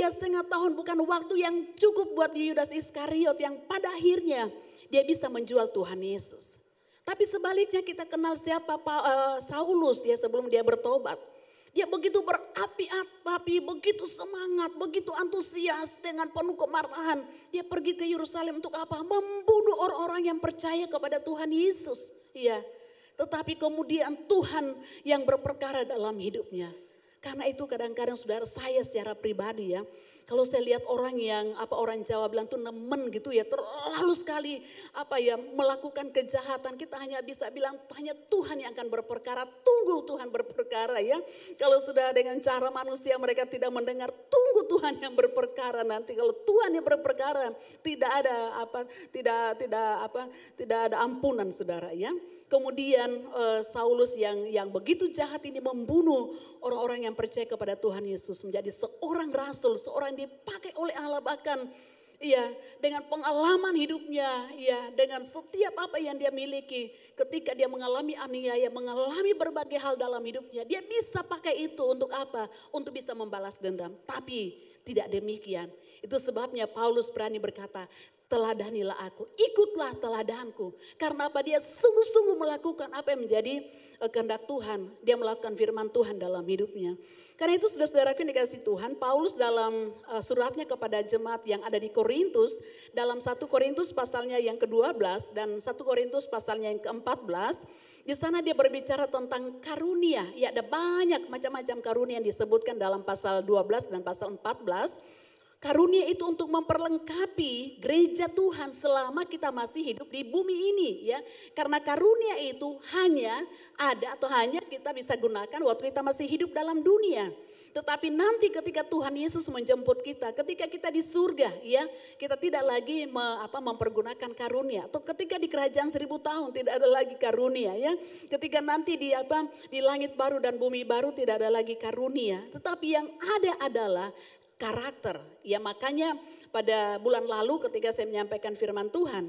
3,5 tahun bukan waktu yang cukup buat Yudas Iskariot yang pada akhirnya dia bisa menjual Tuhan Yesus. Tapi sebaliknya kita kenal siapa Saulus ya sebelum dia bertobat. Dia begitu berapi-api, begitu semangat, begitu antusias dengan penuh kemarahan. Dia pergi ke Yerusalem untuk apa? Membunuh orang-orang yang percaya kepada Tuhan Yesus. Ya. Tetapi kemudian Tuhan yang berperkara dalam hidupnya. Karena itu kadang-kadang saudara, saya secara pribadi ya, kalau saya lihat orang yang orang Jawa bilang tuh nemen gitu ya, terlalu sekali melakukan kejahatan, kita hanya bisa bilang hanya Tuhan yang akan berperkara, tunggu Tuhan berperkara ya. Kalau sudah dengan cara manusia mereka tidak mendengar, tunggu Tuhan yang berperkara. Nanti kalau Tuhan yang berperkara tidak ada ampunan saudara ya. Kemudian Saulus yang begitu jahat ini membunuh orang-orang yang percaya kepada Tuhan Yesus, menjadi seorang rasul, seorang yang dipakai oleh Allah, bahkan ya dengan pengalaman hidupnya, ya dengan setiap apa yang dia miliki, ketika dia mengalami aniaya, mengalami berbagai hal dalam hidupnya, dia bisa pakai itu untuk apa? Untuk bisa membalas dendam. Tapi tidak demikian. Itu sebabnya Paulus berani berkata, teladanilah aku, ikutlah teladanku. Karena apa? Dia sungguh-sungguh melakukan apa yang menjadi kehendak Tuhan. Dia melakukan firman Tuhan dalam hidupnya. Karena itu saudara-saudaraku yang dikasih Tuhan, Paulus dalam suratnya kepada jemaat yang ada di Korintus, dalam 1 Korintus pasalnya yang ke-12 dan 1 Korintus pasalnya yang ke-14, di sana dia berbicara tentang karunia. Ya, ada banyak macam-macam karunia yang disebutkan dalam pasal 12 dan pasal 14. Karunia itu untuk memperlengkapi gereja Tuhan selama kita masih hidup di bumi ini ya. Karena karunia itu hanya ada atau hanya kita bisa gunakan waktu kita masih hidup dalam dunia. Tetapi nanti ketika Tuhan Yesus menjemput kita, ketika kita di surga ya, kita tidak lagi mempergunakan karunia. Atau ketika di kerajaan 1000 tahun tidak ada lagi karunia ya. Ketika nanti di langit baru dan bumi baru tidak ada lagi karunia. Tetapi yang ada adalah karakter. Ya makanya pada bulan lalu ketika saya menyampaikan firman Tuhan,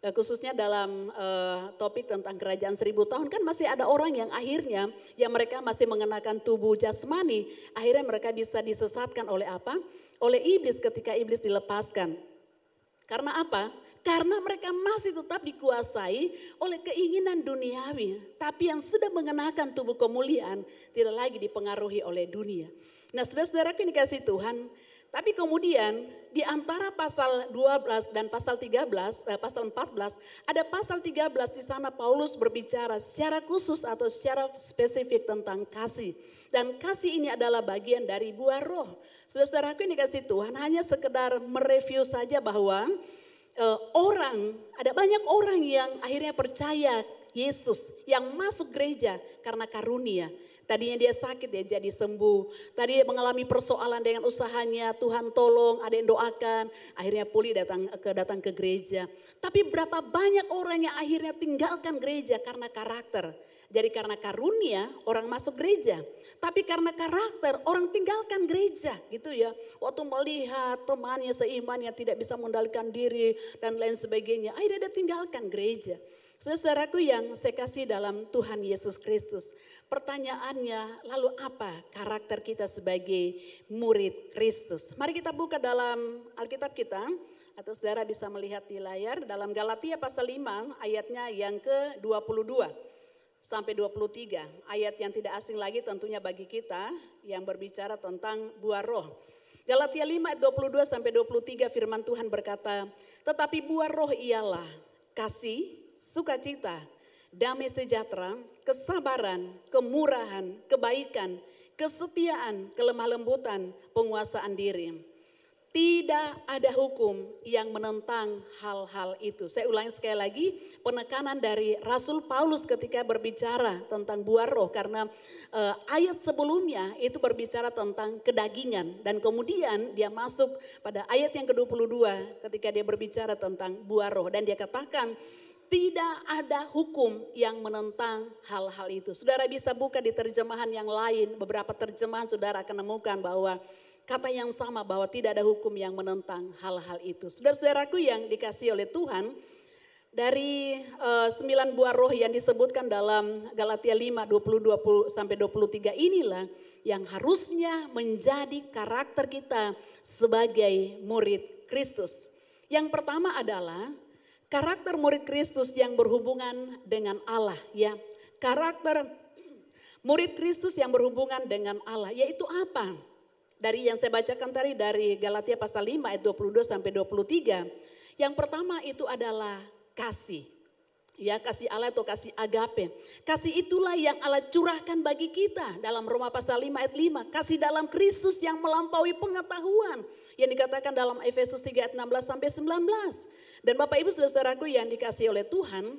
khususnya dalam topik tentang kerajaan 1000 tahun, kan masih ada orang yang akhirnya yang mereka masih mengenakan tubuh jasmani, akhirnya mereka bisa disesatkan oleh apa? Oleh iblis ketika iblis dilepaskan. Karena apa? Karena mereka masih tetap dikuasai oleh keinginan duniawi, tapi yang sudah mengenakan tubuh kemuliaan tidak lagi dipengaruhi oleh dunia. Nah, saudara-saudaraku ini kasih Tuhan. Tapi kemudian di antara pasal 12 dan pasal 14 ada pasal 13 di sana Paulus berbicara secara khusus atau secara spesifik tentang kasih. Dan kasih ini adalah bagian dari buah roh. Saudara-saudaraku ini kasih Tuhan, hanya sekedar mereview saja bahwa ada banyak orang yang akhirnya percaya Yesus, yang masuk gereja karena karunia. Tadinya dia sakit, dia jadi sembuh. Tadi dia mengalami persoalan dengan usahanya, Tuhan tolong, ada yang doakan. Akhirnya pulih datang ke gereja. Tapi berapa banyak orang yang akhirnya tinggalkan gereja karena karakter. Jadi karena karunia orang masuk gereja. Tapi karena karakter orang tinggalkan gereja gitu ya. Waktu melihat temannya seiman yang tidak bisa mengendalikan diri dan lain sebagainya. Akhirnya dia tinggalkan gereja. Saudaraku yang saya kasih dalam Tuhan Yesus Kristus. Pertanyaannya, lalu apa karakter kita sebagai murid Kristus? Mari kita buka dalam Alkitab kita, atau saudara bisa melihat di layar dalam Galatia pasal 5 ayatnya yang ke-22 sampai 23. Ayat yang tidak asing lagi tentunya bagi kita yang berbicara tentang buah roh. Galatia 5 ayat 22 sampai 23 firman Tuhan berkata, tetapi buah roh ialah kasih, sukacita, damai sejahtera, kesabaran, kemurahan, kebaikan, kesetiaan, kelemah lembutan, penguasaan diri. Tidak ada hukum yang menentang hal-hal itu. Saya ulangi sekali lagi, penekanan dari Rasul Paulus ketika berbicara tentang buah roh. Karena ayat sebelumnya itu berbicara tentang kedagingan. Dan kemudian dia masuk pada ayat yang ke-22 ketika dia berbicara tentang buah roh. Dan dia katakan, tidak ada hukum yang menentang hal-hal itu. Saudara bisa buka di terjemahan yang lain. Beberapa terjemahan saudara akan menemukan bahwa kata yang sama bahwa tidak ada hukum yang menentang hal-hal itu. Saudara-saudaraku yang dikasihi oleh Tuhan, dari 9 buah roh yang disebutkan dalam Galatia 5, 20 sampai 23 inilah yang harusnya menjadi karakter kita sebagai murid Kristus. Yang pertama adalah karakter murid Kristus yang berhubungan dengan Allah ya. Karakter murid Kristus yang berhubungan dengan Allah yaitu apa? Dari yang saya bacakan tadi dari Galatia pasal 5 ayat 22 sampai 23. Yang pertama itu adalah kasih. Ya, kasih Allah atau kasih agape. Kasih itulah yang Allah curahkan bagi kita dalam Roma pasal 5 ayat 5. Kasih dalam Kristus yang melampaui pengetahuan. Yang dikatakan dalam Efesus 3 ayat 16 sampai 19. Dan Bapak Ibu saudaraku yang dikasihi oleh Tuhan,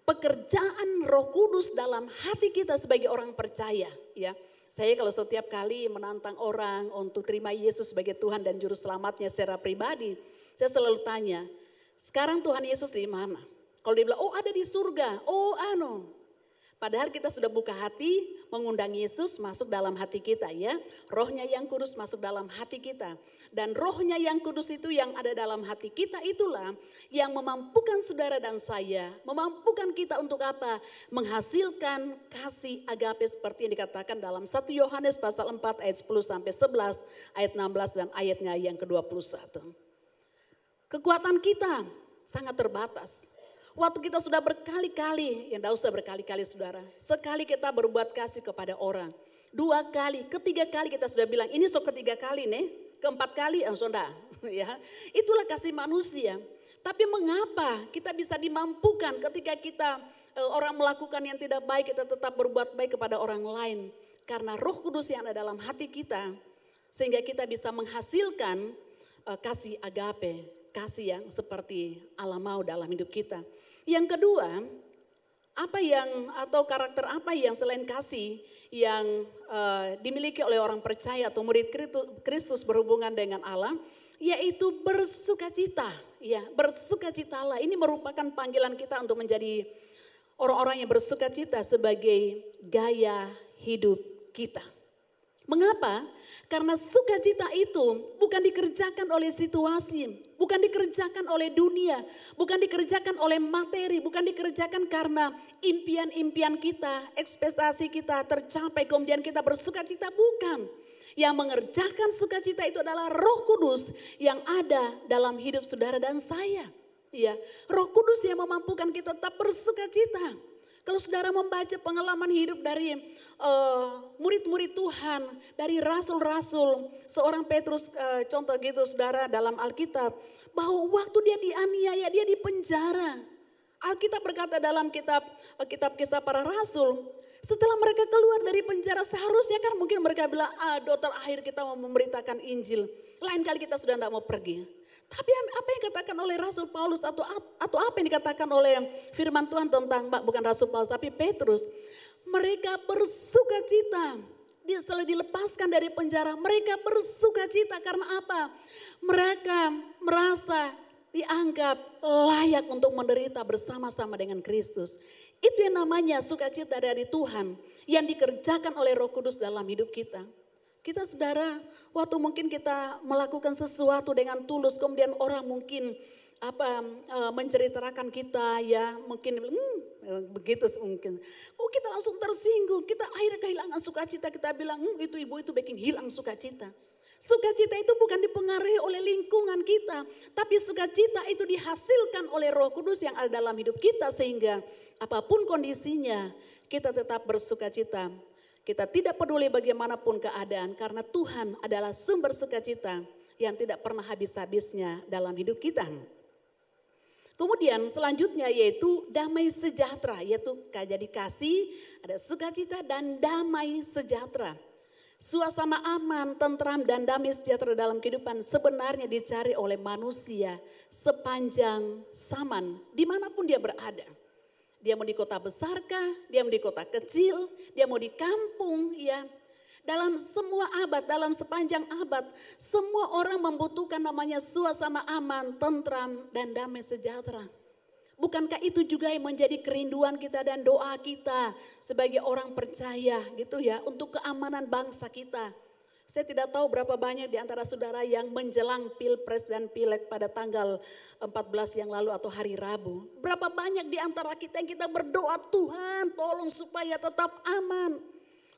pekerjaan Roh Kudus dalam hati kita sebagai orang percaya, ya. Saya kalau setiap kali menantang orang untuk terima Yesus sebagai Tuhan dan Juru Selamatnya secara pribadi, saya selalu tanya, sekarang Tuhan Yesus di mana? Kalau dia bilang, oh ada di surga, Padahal kita sudah buka hati, mengundang Yesus masuk dalam hati kita ya. Rohnya yang kudus masuk dalam hati kita. Dan rohnya yang kudus itu yang ada dalam hati kita itulah yang memampukan saudara dan saya. Memampukan kita untuk apa? Menghasilkan kasih agape seperti yang dikatakan dalam 1 Yohanes pasal 4 ayat 10 sampai 11, ayat 16 dan ayatnya yang ke-21. Kekuatan kita sangat terbatas. Waktu kita sudah berkali-kali, ya tidak usah berkali-kali saudara. Sekali kita berbuat kasih kepada orang. 2 kali, ketiga kali kita sudah bilang, ini ketiga kali nih. Keempat kali, saudara. Ya, itulah kasih manusia. Tapi mengapa kita bisa dimampukan ketika kita orang melakukan yang tidak baik, kita tetap berbuat baik kepada orang lain. Karena Roh Kudus yang ada dalam hati kita, sehingga kita bisa menghasilkan kasih agape, kasih yang seperti Allah mau dalam hidup kita. Yang kedua, karakter apa yang selain kasih yang dimiliki oleh orang percaya atau murid Kristus berhubungan dengan Allah, yaitu bersukacita. Ya, bersukacitalah. Ini merupakan panggilan kita untuk menjadi orang-orang yang bersukacita sebagai gaya hidup kita. Mengapa? Karena sukacita itu bukan dikerjakan oleh situasi, bukan dikerjakan oleh dunia, bukan dikerjakan oleh materi, bukan dikerjakan karena impian-impian kita, ekspektasi kita tercapai kemudian kita bersukacita, bukan. Yang mengerjakan sukacita itu adalah Roh Kudus yang ada dalam hidup saudara dan saya. Ya, Roh Kudus yang memampukan kita tetap bersukacita. Kalau saudara membaca pengalaman hidup dari murid-murid Tuhan, dari rasul-rasul, seorang Petrus contoh gitu saudara dalam Alkitab, bahwa waktu dia dianiaya, dia dipenjara. Alkitab berkata dalam kitab Kisah Para Rasul, setelah mereka keluar dari penjara seharusnya kan mungkin mereka bilang, dokter akhir kita mau memberitakan Injil, lain kali kita sudah tidak mau pergi. Tapi apa yang dikatakan oleh Rasul Paulus atau apa yang dikatakan oleh firman Tuhan tentang, bukan Rasul Paulus tapi Petrus. Mereka bersukacita. Setelah dilepaskan dari penjara, mereka bersukacita karena apa? Mereka merasa dianggap layak untuk menderita bersama-sama dengan Kristus. Itu yang namanya sukacita dari Tuhan yang dikerjakan oleh Roh Kudus dalam hidup kita. Kita saudara, waktu mungkin kita melakukan sesuatu dengan tulus, kemudian orang mungkin menceritakan kita ya, mungkin begitu mungkin. Kita langsung tersinggung, kita akhirnya kehilangan sukacita, kita bilang itu ibu itu bikin hilang sukacita. Sukacita itu bukan dipengaruhi oleh lingkungan kita, tapi sukacita itu dihasilkan oleh Roh Kudus yang ada dalam hidup kita sehingga apapun kondisinya kita tetap bersukacita. Kita tidak peduli bagaimanapun keadaan karena Tuhan adalah sumber sukacita yang tidak pernah habis-habisnya dalam hidup kita. Kemudian selanjutnya yaitu damai sejahtera, yaitu jadi kasih, ada sukacita dan damai sejahtera. Suasana aman, tentram dan damai sejahtera dalam kehidupan sebenarnya dicari oleh manusia sepanjang zaman dimanapun dia berada. Dia mau di kota besarkah, dia mau di kota kecil, dia mau di kampung ya. Dalam semua abad, dalam sepanjang abad, semua orang membutuhkan namanya suasana aman, tentram dan damai sejahtera. Bukankah itu juga yang menjadi kerinduan kita dan doa kita sebagai orang percaya gitu ya, untuk keamanan bangsa kita. Saya tidak tahu berapa banyak di antara saudara yang menjelang Pilpres dan Pileg pada tanggal 14 yang lalu atau hari Rabu. Berapa banyak di antara kita yang kita berdoa, Tuhan tolong supaya tetap aman.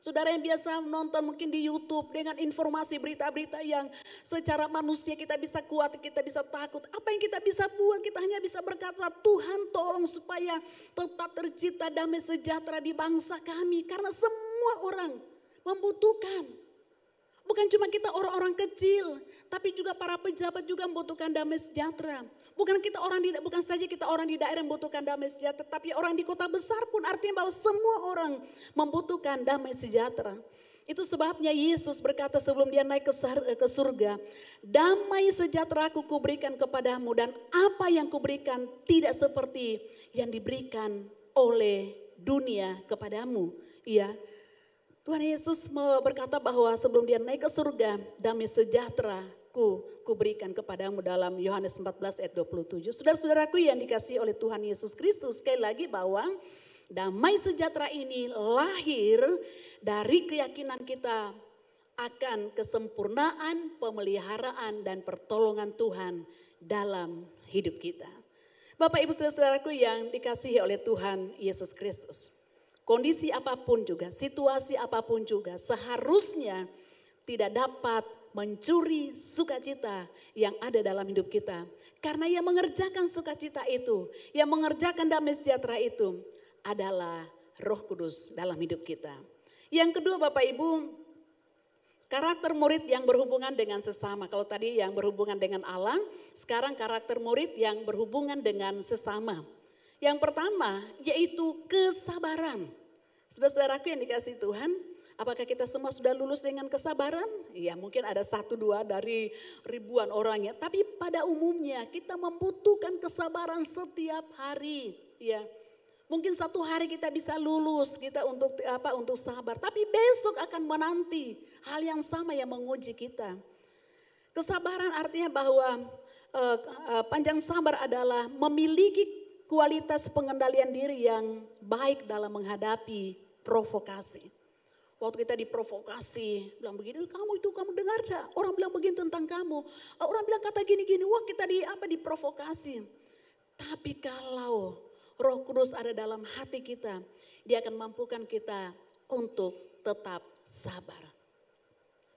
Saudara yang biasa menonton mungkin di YouTube dengan informasi berita-berita yang secara manusia kita bisa kuat, kita bisa takut. Apa yang kita bisa buat, kita hanya bisa berkata, Tuhan tolong supaya tetap tercipta damai sejahtera di bangsa kami. Karena semua orang membutuhkan. Bukan cuma kita orang-orang kecil, tapi juga para pejabat juga membutuhkan damai sejahtera. Bukan saja kita orang di daerah membutuhkan damai sejahtera, tapi orang di kota besar pun artinya bahwa semua orang membutuhkan damai sejahtera. Itu sebabnya Yesus berkata sebelum dia naik ke surga, damai sejahtera aku kuberikan kepadamu dan apa yang kuberikan tidak seperti yang diberikan oleh dunia kepadamu. Iya. Tuhan Yesus berkata bahwa sebelum dia naik ke surga, damai sejahtera ku berikan kepadamu dalam Yohanes 14 ayat 27. Saudara-saudaraku yang dikasihi oleh Tuhan Yesus Kristus, sekali lagi bahwa damai sejahtera ini lahir dari keyakinan kita akan kesempurnaan, pemeliharaan dan pertolongan Tuhan dalam hidup kita. Bapak Ibu saudara-saudaraku yang dikasihi oleh Tuhan Yesus Kristus. Kondisi apapun juga, situasi apapun juga seharusnya tidak dapat mencuri sukacita yang ada dalam hidup kita. Karena yang mengerjakan sukacita itu, yang mengerjakan damai sejahtera itu adalah Roh Kudus dalam hidup kita. Yang kedua Bapak Ibu, karakter murid yang berhubungan dengan sesama. Kalau tadi yang berhubungan dengan Allah, sekarang karakter murid yang berhubungan dengan sesama. Yang pertama yaitu kesabaran. Saudara-saudaraku yang dikasihi Tuhan, apakah kita semua sudah lulus dengan kesabaran? Ya mungkin ada 1-2 dari ribuan orangnya. Tapi pada umumnya kita membutuhkan kesabaran setiap hari. Ya, Mungkin satu hari kita bisa lulus, kita untuk sabar. Tapi besok akan menanti hal yang sama yang menguji kita. Kesabaran artinya bahwa panjang sabar adalah memiliki kualitas pengendalian diri yang baik dalam menghadapi provokasi. Waktu kita diprovokasi, bilang begini, kamu dengar gak? Orang bilang begini tentang kamu. Orang bilang kata gini-gini, wah kita diprovokasi. Tapi kalau Roh Kudus ada dalam hati kita, Dia akan mampukan kita untuk tetap sabar.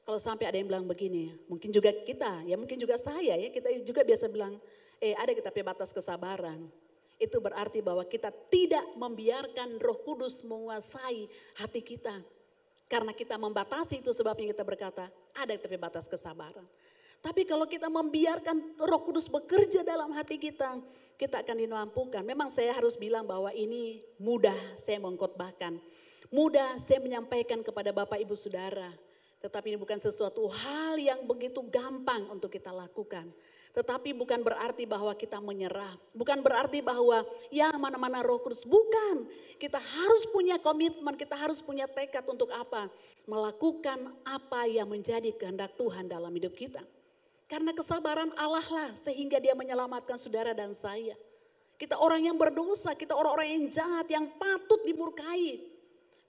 Kalau sampai ada yang bilang begini, mungkin juga kita, ya mungkin juga saya ya, kita juga biasa bilang, ada kita punya batas kesabaran. Itu berarti bahwa kita tidak membiarkan Roh Kudus menguasai hati kita. Karena kita membatasi itu sebabnya kita berkata, ada kita punya batas kesabaran. Tapi kalau kita membiarkan Roh Kudus bekerja dalam hati kita, kita akan dimampukan. Memang saya harus bilang bahwa ini mudah saya mengkhotbahkan. Mudah saya menyampaikan kepada Bapak Ibu Saudara. Tetapi ini bukan sesuatu hal yang begitu gampang untuk kita lakukan. Tetapi bukan berarti bahwa kita menyerah. Bukan berarti bahwa ya mana-mana Roh Kudus. Bukan. Kita harus punya komitmen, kita harus punya tekad untuk apa? Melakukan apa yang menjadi kehendak Tuhan dalam hidup kita. Karena kesabaran Allah lah sehingga Dia menyelamatkan saudara dan saya. Kita orang yang berdosa, kita orang-orang yang jahat, yang patut dimurkai.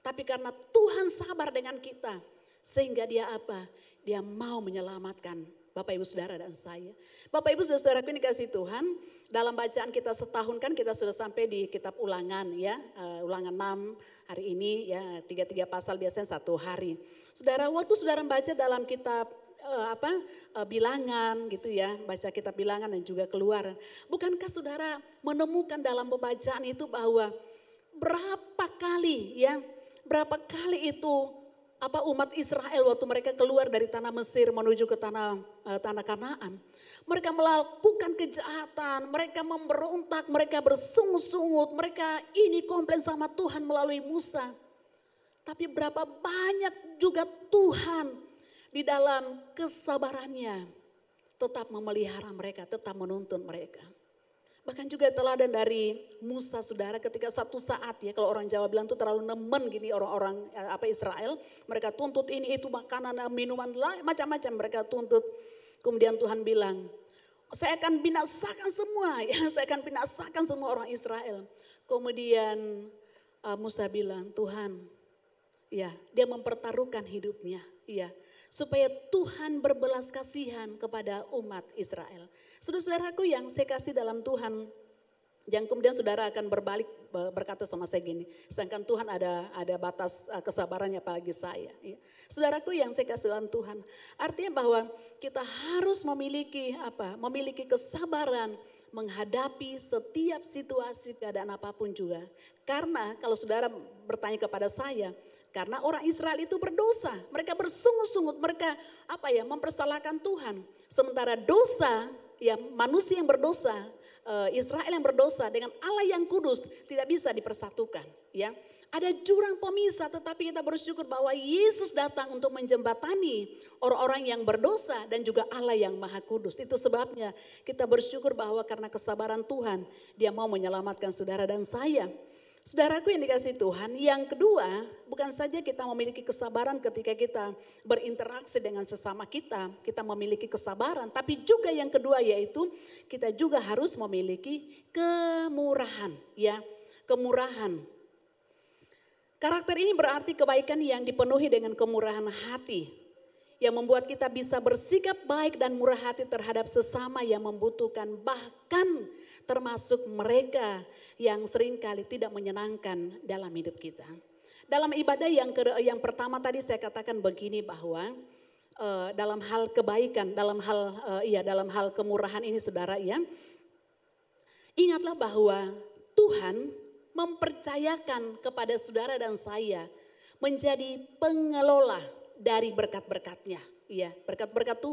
Tapi karena Tuhan sabar dengan kita, sehingga Dia apa? Dia mau menyelamatkan Bapak Ibu Saudara dan saya. Bapak Ibu Saudaraku ini kasih Tuhan, dalam bacaan kita setahun kan kita sudah sampai di kitab Ulangan ya. Ulangan 6 hari ini ya, 3 pasal biasanya 1 hari. Saudara, waktu saudara baca dalam kitab Bilangan gitu ya, baca kitab Bilangan dan juga Keluaran. Bukankah saudara menemukan dalam pembacaan itu bahwa berapa kali itu umat Israel waktu mereka keluar dari tanah Mesir menuju ke tanah Kanaan. Mereka melakukan kejahatan, mereka memberontak, mereka bersungut-sungut, mereka ini komplain sama Tuhan melalui Musa. Tapi berapa banyak juga Tuhan di dalam kesabarannya tetap memelihara mereka, tetap menuntun mereka. Bahkan juga teladan dari Musa saudara ketika satu saat ya, kalau orang Jawa bilang tuh terlalu nemen gini orang-orang Israel. Mereka tuntut ini itu makanan, minuman, macam-macam mereka tuntut. Kemudian Tuhan bilang, saya akan binasakan semua ya, saya akan binasakan semua orang Israel. Kemudian Musa bilang, Tuhan ya, dia mempertaruhkan hidupnya ya, supaya Tuhan berbelas kasihan kepada umat Israel. Saudara-saudaraku yang saya kasih dalam Tuhan, yang kemudian saudara akan berbalik berkata sama saya gini, sedangkan Tuhan ada batas kesabarannya apalagi saya. Ya. Saudaraku yang saya kasih dalam Tuhan, artinya bahwa kita harus memiliki kesabaran menghadapi setiap situasi keadaan apapun juga. Karena kalau saudara bertanya kepada saya, karena orang Israel itu berdosa, mereka bersungut-sungut, mereka mempersalahkan Tuhan. Sementara dosa, ya manusia yang berdosa, Israel yang berdosa dengan Allah yang kudus tidak bisa dipersatukan. Ya, ada jurang pemisah, tetapi kita bersyukur bahwa Yesus datang untuk menjembatani orang-orang yang berdosa dan juga Allah yang maha kudus. Itu sebabnya kita bersyukur bahwa karena kesabaran Tuhan, Dia mau menyelamatkan saudara dan saya. Saudaraku yang dikasih Tuhan, yang kedua bukan saja kita memiliki kesabaran ketika kita berinteraksi dengan sesama kita memiliki kesabaran. Tapi juga yang kedua yaitu kita juga harus memiliki kemurahan. Ya, kemurahan. Karakter ini berarti kebaikan yang dipenuhi dengan kemurahan hati. Yang membuat kita bisa bersikap baik dan murah hati terhadap sesama yang membutuhkan, bahkan termasuk mereka yang seringkali tidak menyenangkan dalam hidup kita. Dalam ibadah yang pertama tadi saya katakan begini bahwa dalam hal kebaikan, dalam hal kemurahan ini saudara ya, ingatlah bahwa Tuhan mempercayakan kepada saudara dan saya menjadi pengelola dari berkat-berkatnya. Iya, berkat-berkat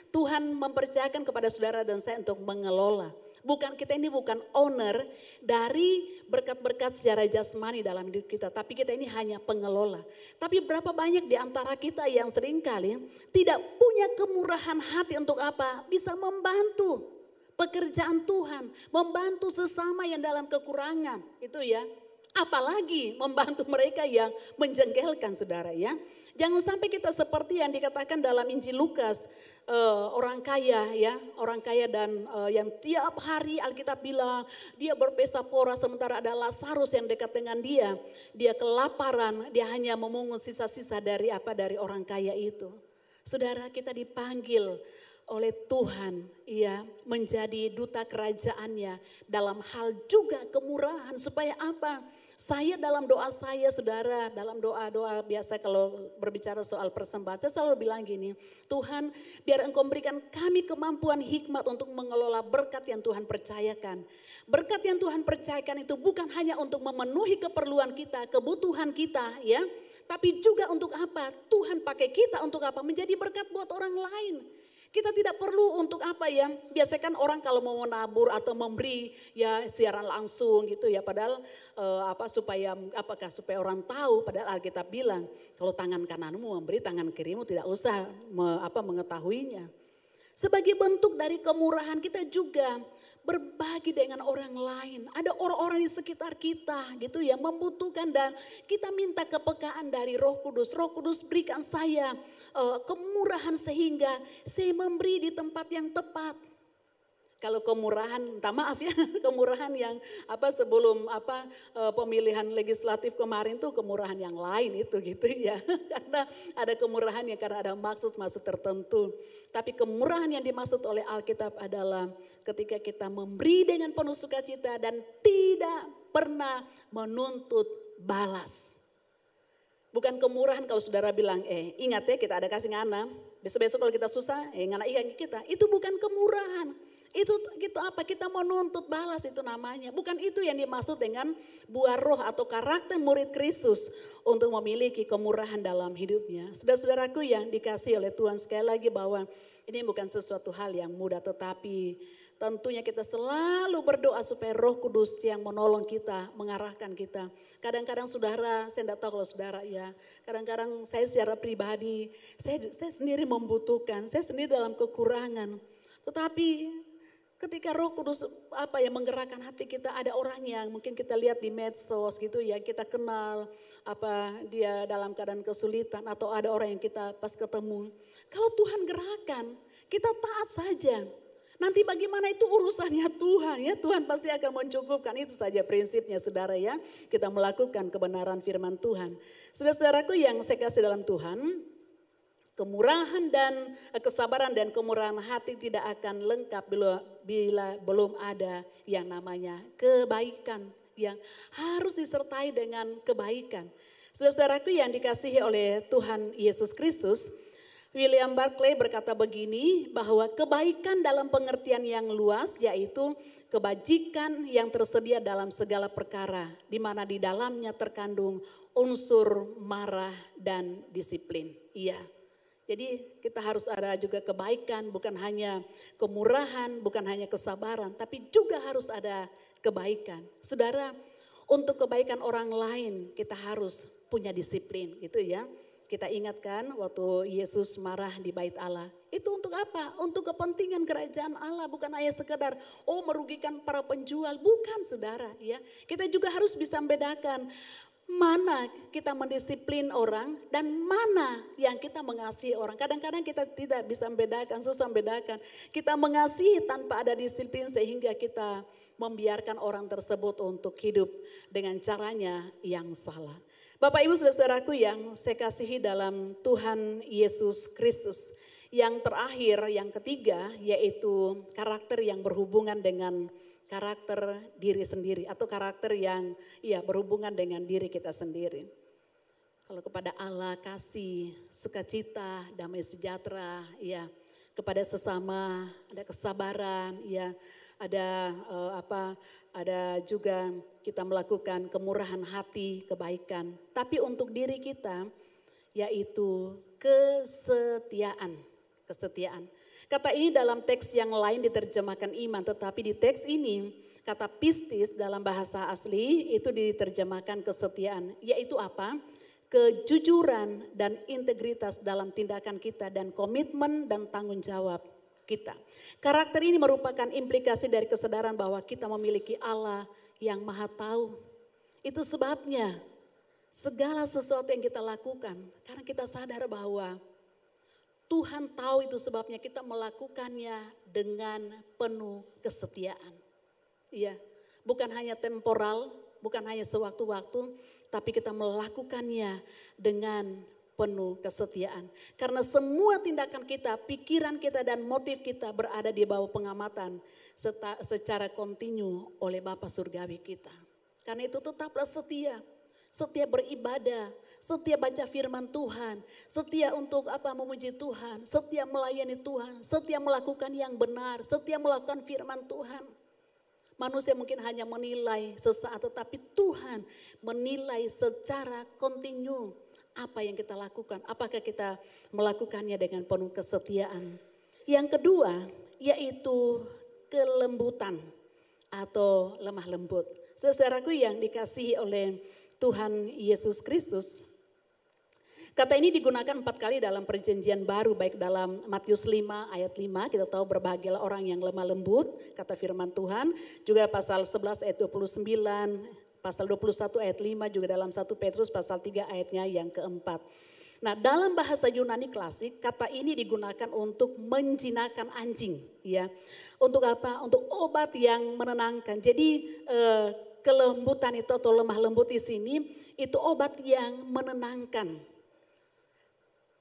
Tuhan mempercayakan kepada saudara dan saya untuk mengelola. Kita ini bukan owner dari berkat-berkat secara jasmani dalam hidup kita, tapi kita ini hanya pengelola. Tapi berapa banyak di antara kita yang seringkali tidak punya kemurahan hati untuk apa? Bisa membantu pekerjaan Tuhan, membantu sesama yang dalam kekurangan. Itu ya. Apalagi membantu mereka yang menjengkelkan, saudara ya. Jangan sampai kita seperti yang dikatakan dalam Injil Lukas, orang kaya ya, orang kaya dan yang tiap hari Alkitab bilang dia berpesta pora sementara ada Lazarus yang dekat dengan dia. Dia kelaparan, dia hanya memungut sisa-sisa dari orang kaya itu. Saudara, kita dipanggil oleh Tuhan ya menjadi duta kerajaannya dalam hal juga kemurahan, supaya apa? Saya dalam doa saya, saudara, dalam doa-doa biasa kalau berbicara soal persembahan, saya selalu bilang gini, Tuhan biar Engkau berikan kami kemampuan hikmat untuk mengelola berkat yang Tuhan percayakan. Berkat yang Tuhan percayakan itu bukan hanya untuk memenuhi keperluan kita, kebutuhan kita ya, tapi juga untuk apa? Tuhan pakai kita untuk apa? Menjadi berkat buat orang lain. Kita tidak perlu untuk apa ya, biasanya kan orang kalau mau menabur atau memberi ya siaran langsung gitu ya. Padahal supaya orang tahu, padahal Alkitab bilang kalau tangan kananmu memberi, tangan kirimu tidak usah mengetahuinya. Sebagai bentuk dari kemurahan kita juga berbagi dengan orang lain. Ada orang-orang di sekitar kita gitu ya membutuhkan dan kita minta kepekaan dari Roh Kudus. Roh Kudus berikan saya kemurahan sehingga saya memberi di tempat yang tepat. Kalau kemurahan, minta maaf ya, kemurahan yang sebelum pemilihan legislatif kemarin tuh kemurahan yang lain itu gitu ya. Karena ada kemurahan yang karena ada maksud-maksud tertentu. Tapi kemurahan yang dimaksud oleh Alkitab adalah ketika kita memberi dengan penuh sukacita dan tidak pernah menuntut balas. Bukan kemurahan kalau saudara bilang, ingat ya kita ada kasih ngana, besok-besok kalau kita susah, ngana ikan kita. Itu bukan kemurahan. Itu gitu apa? Kita menuntut balas itu namanya. Bukan itu yang dimaksud dengan buah roh atau karakter murid Kristus untuk memiliki kemurahan dalam hidupnya. Saudara-saudaraku yang dikasih oleh Tuhan, sekali lagi bahwa ini bukan sesuatu hal yang mudah, tetapi tentunya kita selalu berdoa supaya Roh Kudus yang menolong kita, mengarahkan kita. Kadang-kadang saudara, saya tidak tahu kalau saudara ya, kadang-kadang saya secara pribadi, saya sendiri membutuhkan, saya sendiri dalam kekurangan. Tetapi ketika Roh Kudus menggerakkan hati kita, ada orang yang mungkin kita lihat di medsos gitu ya, kita kenal dia dalam keadaan kesulitan atau ada orang yang kita pas ketemu. Kalau Tuhan gerakan, kita taat saja. Nanti bagaimana itu urusannya Tuhan ya, Tuhan pasti akan mencukupkan, itu saja prinsipnya saudara ya. Kita melakukan kebenaran firman Tuhan. Saudara-saudaraku yang saya kasih dalam Tuhan, kemurahan dan kesabaran dan kemurahan hati tidak akan lengkap bila belum ada yang namanya kebaikan yang harus disertai dengan kebaikan. Saudara-saudaraku yang dikasihi oleh Tuhan Yesus Kristus, William Barclay berkata begini, bahwa kebaikan dalam pengertian yang luas yaitu kebajikan yang tersedia dalam segala perkara, di mana di dalamnya terkandung unsur marah dan disiplin. Iya. Jadi kita harus ada juga kebaikan, bukan hanya kemurahan, bukan hanya kesabaran, tapi juga harus ada kebaikan. Saudara, untuk kebaikan orang lain kita harus punya disiplin gitu ya. Kita ingatkan waktu Yesus marah di bait Allah. Itu untuk apa? Untuk kepentingan kerajaan Allah, bukan hanya sekedar merugikan para penjual, bukan saudara ya. Kita juga harus bisa membedakan mana kita mendisiplin orang dan mana yang kita mengasihi orang. Kadang-kadang kita tidak bisa membedakan, susah membedakan. Kita mengasihi tanpa ada disiplin sehingga kita membiarkan orang tersebut untuk hidup dengan caranya yang salah. Bapak Ibu saudara-saudaraku yang saya kasihi dalam Tuhan Yesus Kristus. Yang terakhir, yang ketiga yaitu karakter yang berhubungan dengan karakter diri sendiri atau karakter yang berhubungan dengan diri kita sendiri. Kalau kepada Allah kasih, sukacita, damai sejahtera, ya kepada sesama ada kesabaran, ya ada juga kita melakukan kemurahan hati, kebaikan. Tapi untuk diri kita yaitu kesetiaan. Kata ini dalam teks yang lain diterjemahkan iman, tetapi di teks ini kata pistis dalam bahasa asli itu diterjemahkan kesetiaan. Yaitu apa? Kejujuran dan integritas dalam tindakan kita dan komitmen dan tanggung jawab kita. Karakter ini merupakan implikasi dari kesadaran bahwa kita memiliki Allah yang Maha Tahu. Itu sebabnya segala sesuatu yang kita lakukan, karena kita sadar bahwa Tuhan tahu itu sebabnya kita melakukannya dengan penuh kesetiaan. Iya, bukan hanya temporal, bukan hanya sewaktu-waktu, tapi kita melakukannya dengan penuh kesetiaan. Karena semua tindakan kita, pikiran kita dan motif kita berada di bawah pengamatan secara kontinu oleh Bapa Surgawi kita. Karena itu tetaplah setia, setia beribadah, setia baca firman Tuhan, setia untuk memuji Tuhan, setia melayani Tuhan, setia melakukan yang benar, setia melakukan firman Tuhan. Manusia mungkin hanya menilai sesaat, tetapi Tuhan menilai secara kontinu apa yang kita lakukan. Apakah kita melakukannya dengan penuh kesetiaan. Yang kedua yaitu kelembutan atau lemah lembut. Saudaraku yang dikasihi oleh Tuhan Yesus Kristus. Kata ini digunakan 4 kali dalam perjanjian baru, baik dalam Matius 5 ayat 5, kita tahu berbahagialah orang yang lemah lembut, kata firman Tuhan. Juga pasal 11 ayat 29, pasal 21 ayat 5, juga dalam 1 Petrus pasal 3 ayatnya yang keempat. Nah, dalam bahasa Yunani klasik, kata ini digunakan untuk menjinakkan anjing, ya. Untuk apa? Untuk obat yang menenangkan. Jadi kelembutan itu atau lemah lembut di sini itu obat yang menenangkan.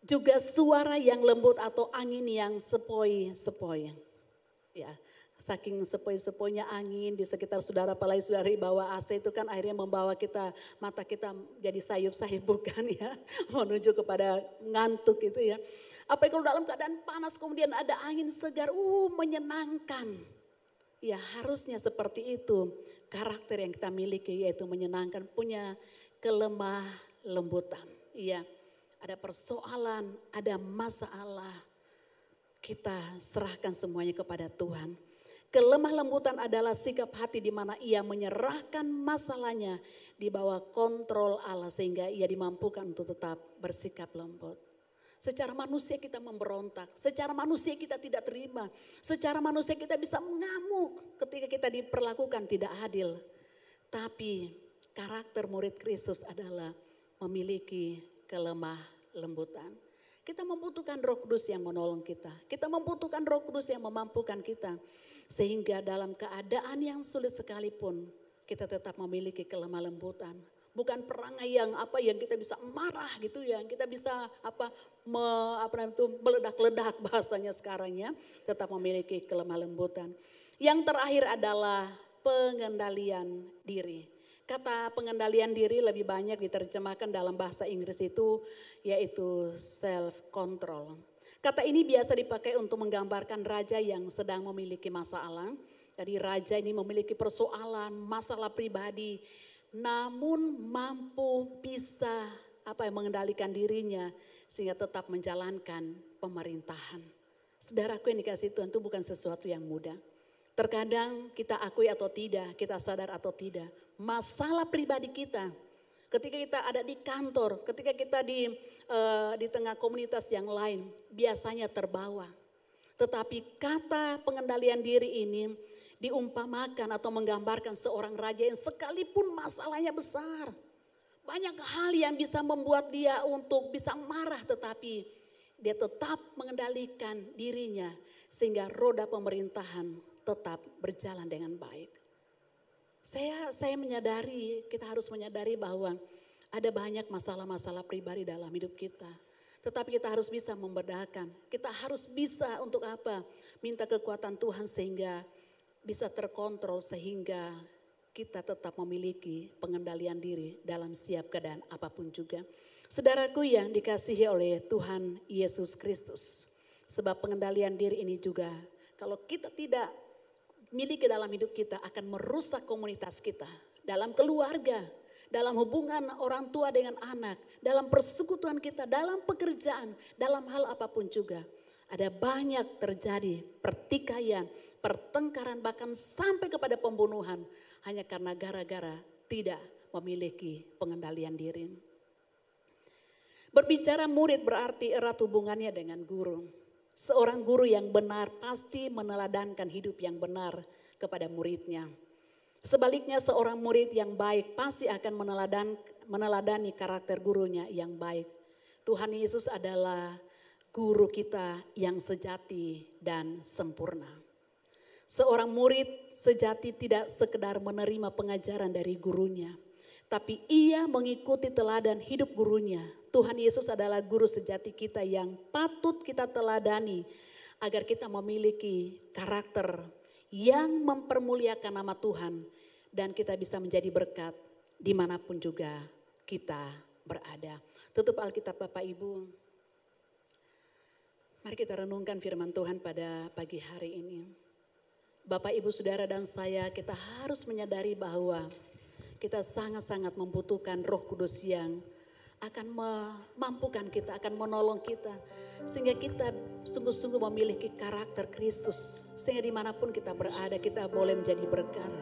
Juga suara yang lembut atau angin yang sepoi-sepoi. Ya, saking sepoi-sepoinya angin di sekitar saudara, apalagi saudari bawa AC itu kan akhirnya membawa kita, mata kita jadi sayup-sayup bukan ya, menuju kepada ngantuk itu ya. Apalagi kalau dalam keadaan panas kemudian ada angin segar, menyenangkan. Ya harusnya seperti itu karakter yang kita miliki, yaitu menyenangkan, punya kelemah lembutan. Iya. Ada persoalan, ada masalah, kita serahkan semuanya kepada Tuhan. Kelemah lembutan adalah sikap hati di mana ia menyerahkan masalahnya di bawah kontrol Allah sehingga ia dimampukan untuk tetap bersikap lembut. Secara manusia kita memberontak, secara manusia kita tidak terima, secara manusia kita bisa mengamuk ketika kita diperlakukan tidak adil. Tapi karakter murid Kristus adalah memiliki kelemah lembutan. Kita membutuhkan Roh Kudus yang menolong kita. Kita membutuhkan Roh Kudus yang memampukan kita. Sehingga dalam keadaan yang sulit sekalipun kita tetap memiliki kelemah lembutan. Bukan perangai yang kita bisa marah gitu ya. Kita bisa meledak-ledak bahasanya sekarang ya. Tetap memiliki kelemah lembutan. Yang terakhir adalah pengendalian diri. Kata pengendalian diri lebih banyak diterjemahkan dalam bahasa Inggris itu yaitu self control. Kata ini biasa dipakai untuk menggambarkan raja yang sedang memiliki masalah. Jadi raja ini memiliki persoalan, masalah pribadi, namun mampu bisa mengendalikan dirinya sehingga tetap menjalankan pemerintahan. Saudaraku yang dikasihi Tuhan, itu bukan sesuatu yang mudah. Terkadang kita akui atau tidak, kita sadar atau tidak, masalah pribadi kita, ketika kita ada di kantor, ketika kita di tengah komunitas yang lain, biasanya terbawa. Tetapi kata pengendalian diri ini diumpamakan atau menggambarkan seorang raja yang sekalipun masalahnya besar. Banyak hal yang bisa membuat dia untuk bisa marah, tetapi dia tetap mengendalikan dirinya sehingga roda pemerintahan tetap berjalan dengan baik. Saya menyadari, kita harus menyadari bahwa ada banyak masalah-masalah pribadi dalam hidup kita. Tetapi kita harus bisa membedakan. Kita harus bisa untuk minta kekuatan Tuhan sehingga bisa terkontrol, sehingga kita tetap memiliki pengendalian diri dalam setiap keadaan apapun juga. Saudaraku yang dikasihi oleh Tuhan Yesus Kristus. Sebab pengendalian diri ini juga kalau kita tidak miliki dalam hidup kita akan merusak komunitas kita. Dalam keluarga, dalam hubungan orang tua dengan anak, dalam persekutuan kita, dalam pekerjaan, dalam hal apapun juga. Ada banyak terjadi pertikaian, pertengkaran, bahkan sampai kepada pembunuhan. Hanya karena gara-gara tidak memiliki pengendalian diri. Berbicara murid berarti erat hubungannya dengan guru. Seorang guru yang benar pasti meneladankan hidup yang benar kepada muridnya. Sebaliknya seorang murid yang baik pasti akan meneladani karakter gurunya yang baik. Tuhan Yesus adalah guru kita yang sejati dan sempurna. Seorang murid sejati tidak sekedar menerima pengajaran dari gurunya, tapi ia mengikuti teladan hidup gurunya. Tuhan Yesus adalah guru sejati kita yang patut kita teladani agar kita memiliki karakter yang mempermuliakan nama Tuhan dan kita bisa menjadi berkat dimanapun juga kita berada. Tutup Alkitab Bapak Ibu. Mari kita renungkan firman Tuhan pada pagi hari ini. Bapak Ibu Saudara dan saya, kita harus menyadari bahwa kita sangat-sangat membutuhkan Roh Kudus yang akan memampukan kita, akan menolong kita. Sehingga kita sungguh-sungguh memiliki karakter Kristus. Sehingga dimanapun kita berada, kita boleh menjadi berkat.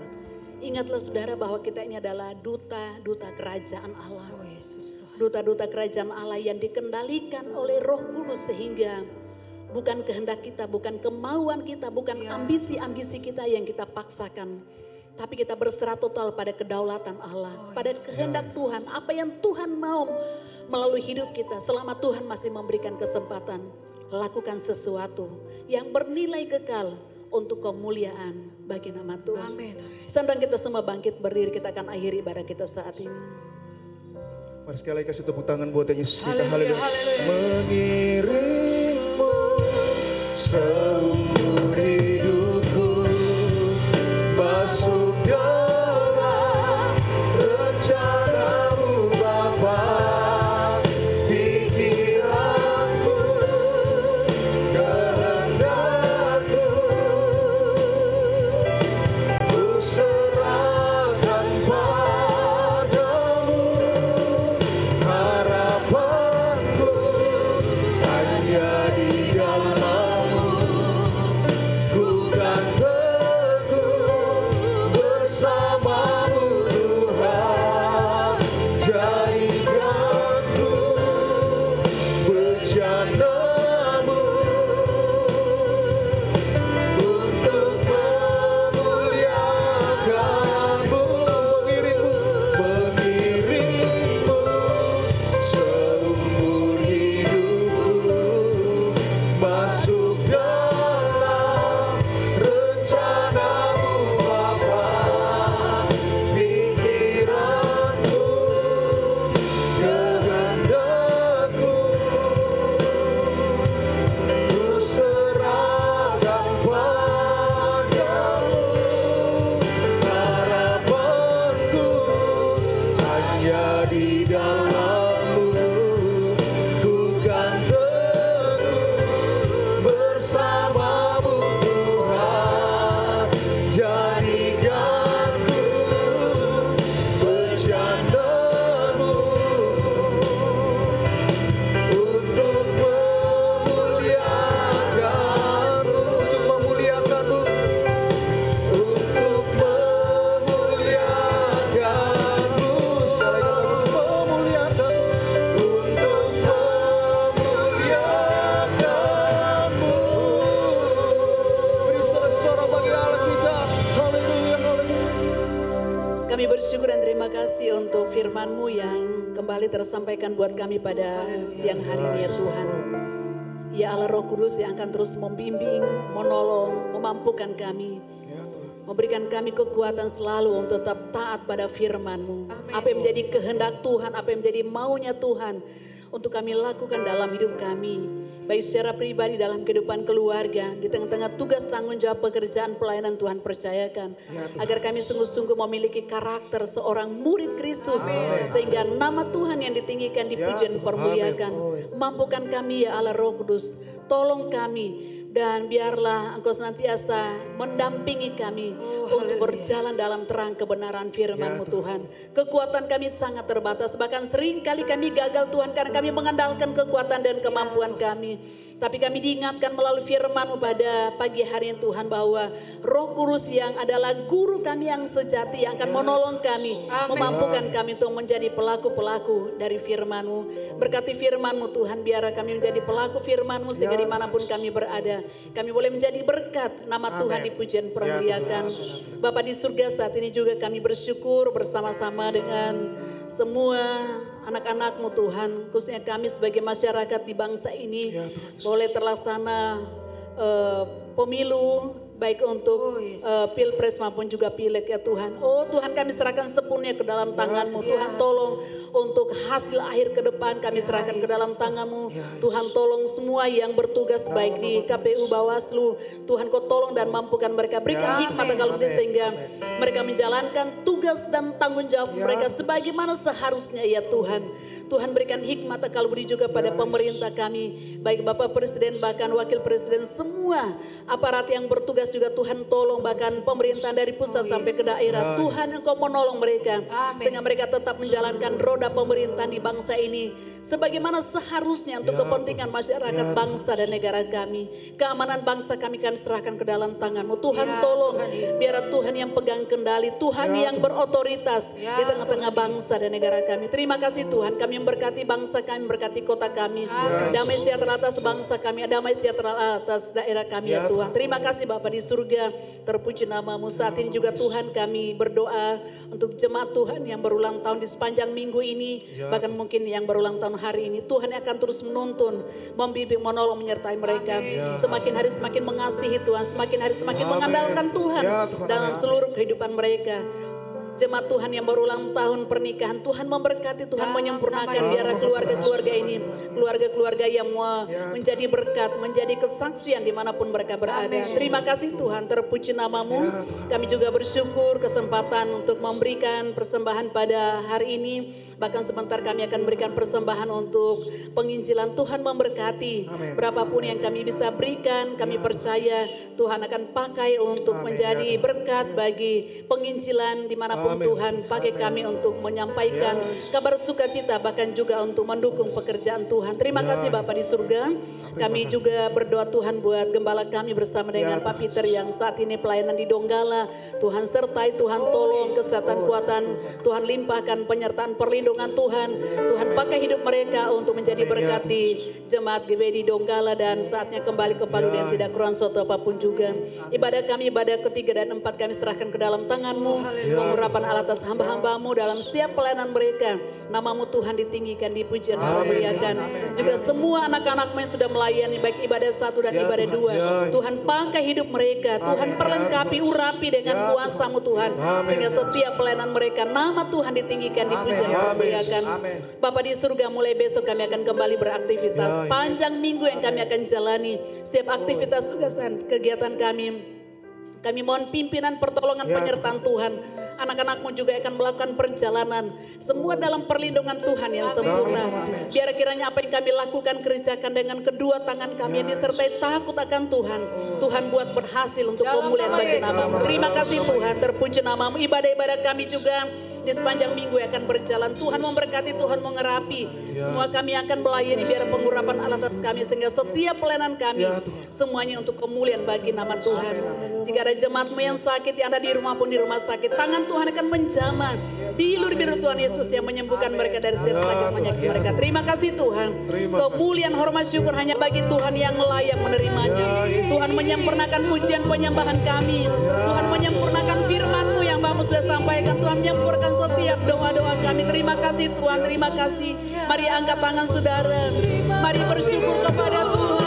Ingatlah saudara bahwa kita ini adalah duta-duta kerajaan Allah. Duta-duta kerajaan Allah yang dikendalikan oleh Roh Kudus sehingga bukan kehendak kita, bukan kemauan kita, bukan ambisi-ambisi kita yang kita paksakan. Tapi kita berserah total pada kedaulatan Allah, pada kehendak Tuhan. Apa yang Tuhan mau melalui hidup kita selama Tuhan masih memberikan kesempatan. Lakukan sesuatu yang bernilai kekal untuk kemuliaan bagi nama Tuhan. Amin. Sedang kita semua bangkit berdiri, kita akan akhiri ibadah kita saat ini. Mari sekali lagi kasih tepuk tangan buat Yesus kita. Haleluya, Haleluya. Mengiringmu seumur hidupku, masuk dalam rencanamu Bapa. Pikiranku, kehendakku, ku serahkan padamu. Harapanku hanya di dalam-Mu, ku kan teguh bersama-Mu Tuhan. Jadikanku bejana-Mu untuk memuliakan-Mu. Mengiringmu seumur hidupku, masuk dalam rencana-Mu Bapa. Pikiranku, kehendakku, ku serahkan padamu. Harapanku hanya di dalam-Mu, ku kan teguh bersama-Mu Tuhan. Jadikanku bejana-Mu untuk memuliakan-Mu, untuk memuliakan-Mu, sekali lagi memuliakan, untuk memuliakan-Mu. Beri sorak-sorak bagi Allah kita. Haleluya, haleluya. Kami bersyukur dan terima kasih untuk firman-Mu yang kembali tersampaikan buat kami pada siang hari ini ya Tuhan. Ya Allah Roh Kudus yang akan terus membimbing, menolong, memampukan kami. Memberikan kami kekuatan selalu untuk tetap taat pada firman-Mu. Apa yang menjadi kehendak Tuhan, apa yang menjadi maunya Tuhan untuk kami lakukan dalam hidup kami. Baik secara pribadi dalam kehidupan keluarga, di tengah-tengah tugas tanggung jawab pekerjaan pelayanan Tuhan percayakan. Agar kami sungguh-sungguh memiliki karakter seorang murid Kristus. Sehingga nama Tuhan yang ditinggikan, dipuji dan dipermuliakan. Mampukan kami ya Allah Roh Kudus, tolong kami. Dan biarlah Engkau senantiasa mendampingi kami untuk berjalan dalam terang kebenaran firman-Mu Tuhan. Kekuatan kami sangat terbatas, bahkan sering kali kami gagal Tuhan karena kami mengandalkan kekuatan dan kemampuan kami. Tapi kami diingatkan melalui firman-Mu pada pagi hari ini Tuhan, bahwa Roh Kudus yang adalah guru kami yang sejati, yang akan menolong kami, memampukan kami untuk menjadi pelaku-pelaku dari firman-Mu. Berkati firman-Mu Tuhan, biar kami menjadi pelaku firman-Mu sehingga dimanapun kami berada, kami boleh menjadi berkat, nama Tuhan dipuji dan permuliakan. Bapa di surga, saat ini juga kami bersyukur bersama-sama dengan semua anak-anak-Mu Tuhan, khususnya kami sebagai masyarakat di bangsa ini, boleh terlaksana pemilu, baik untuk pilpres maupun juga pileg ya Tuhan. Oh Tuhan, kami serahkan sepenuhnya ke dalam tangan-Mu. Tuhan tolong untuk hasil akhir ke depan kami serahkan ke dalam tangan-Mu. Tuhan tolong semua yang bertugas baik di KPU, Bawaslu, Tuhan Kau tolong dan mampukan mereka. Berikan hikmat kalau sehingga mereka menjalankan tugas dan tanggung jawab mereka sebagaimana seharusnya ya Tuhan. Tuhan berikan hikmat kalau beri juga pada pemerintah kami, baik Bapak Presiden bahkan Wakil Presiden, semua aparat yang bertugas juga Tuhan tolong, bahkan pemerintahan dari pusat sampai ke daerah. Tuhan Engkau menolong mereka sehingga mereka tetap menjalankan roda pemerintahan di bangsa ini sebagaimana seharusnya untuk kepentingan masyarakat bangsa dan negara kami. Keamanan bangsa kami serahkan ke dalam tangan-Mu. Tuhan tolong biar Tuhan yang pegang kendali, Tuhan yang berotoritas di tengah-tengah bangsa dan negara kami. Terima kasih Tuhan, kami memberkati bangsa kami, memberkati kota kami. Damai sejahtera atas bangsa kami, damai sejahtera atas daerah kami ya Tuhan. Terima kasih Bapa di surga, terpuji nama-Mu. Saat ini juga Tuhan kami berdoa untuk jemaat Tuhan yang berulang tahun di sepanjang minggu ini, bahkan mungkin yang berulang tahun hari ini. Tuhan akan terus menuntun, membimbing, menolong, menyertai mereka. Semakin hari semakin mengasihi Tuhan, semakin hari semakin mengandalkan Tuhan dalam seluruh kehidupan mereka. Jemaat Tuhan yang berulang tahun pernikahan, Tuhan memberkati, Tuhan menyempurnakan biar keluarga-keluarga ini, keluarga-keluarga yang menjadi berkat, menjadi kesaksian dimanapun mereka berada. Terima kasih Tuhan, terpuji nama-Mu. Kami juga bersyukur kesempatan untuk memberikan persembahan pada hari ini. Bahkan sebentar kami akan berikan persembahan untuk penginjilan. Tuhan memberkati, berapapun yang kami bisa berikan, kami percaya Tuhan akan pakai untuk menjadi berkat bagi penginjilan dimanapun Tuhan pakai kami untuk menyampaikan kabar sukacita, bahkan juga untuk mendukung pekerjaan Tuhan. Terima kasih Bapa di surga. Kami juga berdoa Tuhan buat gembala kami bersama dengan Pak Peter yang saat ini pelayanan di Donggala. Tuhan sertai, Tuhan tolong kesehatan, kuatan, Tuhan limpahkan penyertaan perlindungan Tuhan. Tuhan pakai hidup mereka untuk menjadi berkat di jemaat GBI di Donggala, dan saatnya kembali ke Palu dan tidak kurang suatu apapun juga. Ibadah kami, ibadah ketiga dan empat kami serahkan ke dalam tangan-Mu. Pengurapan atas hamba-hamba-Mu dalam setiap pelayanan mereka. Nama-Mu Tuhan ditinggikan, dipuji dan dimuliakan. Juga semua anak-anak-Mu yang sudah melayani baik ibadah 1 dan ibadah 2. Tuhan pakai hidup mereka. Tuhan perlengkapi, urapi dengan kuasa-Mu Tuhan. Sehingga setiap pelayanan mereka nama Tuhan ditinggikan, dipuji dan dimuliakan. Bapa di surga, mulai besok kami akan kembali beraktivitas. Panjang minggu yang kami akan jalani. Setiap aktivitas, tugas dan kegiatan kami mohon pimpinan, pertolongan, penyertaan Tuhan. Anak-anak-Mu juga akan melakukan perjalanan. Semua dalam perlindungan Tuhan yang sempurna. Biar kiranya apa yang kami lakukan, kerjakan dengan kedua tangan kami yang disertai takut akan Tuhan. Tuhan buat berhasil untuk kemuliaan bagi nama-Mu. Terima kasih Tuhan, terpuji nama-Mu. Ibadah-ibadah kami juga di sepanjang minggu yang akan berjalan. Tuhan memberkati, Tuhan mengerapi. Semua kami akan melayani biar pengurapan atas kami. Sehingga setiap pelayanan kami semuanya untuk kemuliaan bagi nama Tuhan. Jika ada jemaat-Mu yang sakit, yang ada di rumah pun di rumah sakit, tangan Tuhan akan menjamah. Bilur biru Tuhan Yesus yang menyembuhkan mereka dari setiap sakit penyakit mereka. Terima kasih Tuhan. Kemuliaan, hormat, syukur hanya bagi Tuhan yang layak menerimanya. Tuhan menyempurnakan pujian penyembahan kami. Tuhan menyempurnakan firman-Mu yang Bapak sudah sampaikan. Tuhan menyempurnakan setiap doa-doa kami. Terima kasih Tuhan, terima kasih. Mari angkat tangan saudara. Mari bersyukur kepada Tuhan.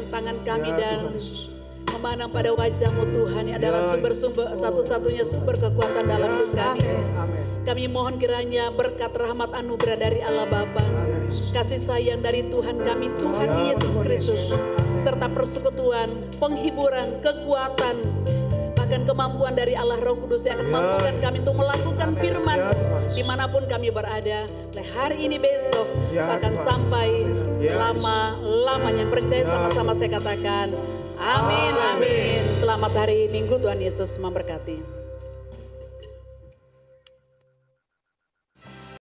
Tangan kami dan memandang pada wajah-Mu Tuhan yang adalah sumber-sumber, satu-satunya sumber kekuatan dalam hidup kami. Kami mohon kiranya berkat rahmat anugerah dari Allah Bapa, kasih sayang dari Tuhan kami, Tuhan Yesus Kristus, serta persekutuan, penghiburan, kekuatan, Bahkan kemampuan dari Allah Roh Kudus yang akan mampukan kami untuk melakukan firman dimanapun kami berada. Mulai hari ini besok akan sampai selama-lamanya. Percaya sama-sama saya katakan. Amin, amin. Selamat hari Minggu, Tuhan Yesus memberkati.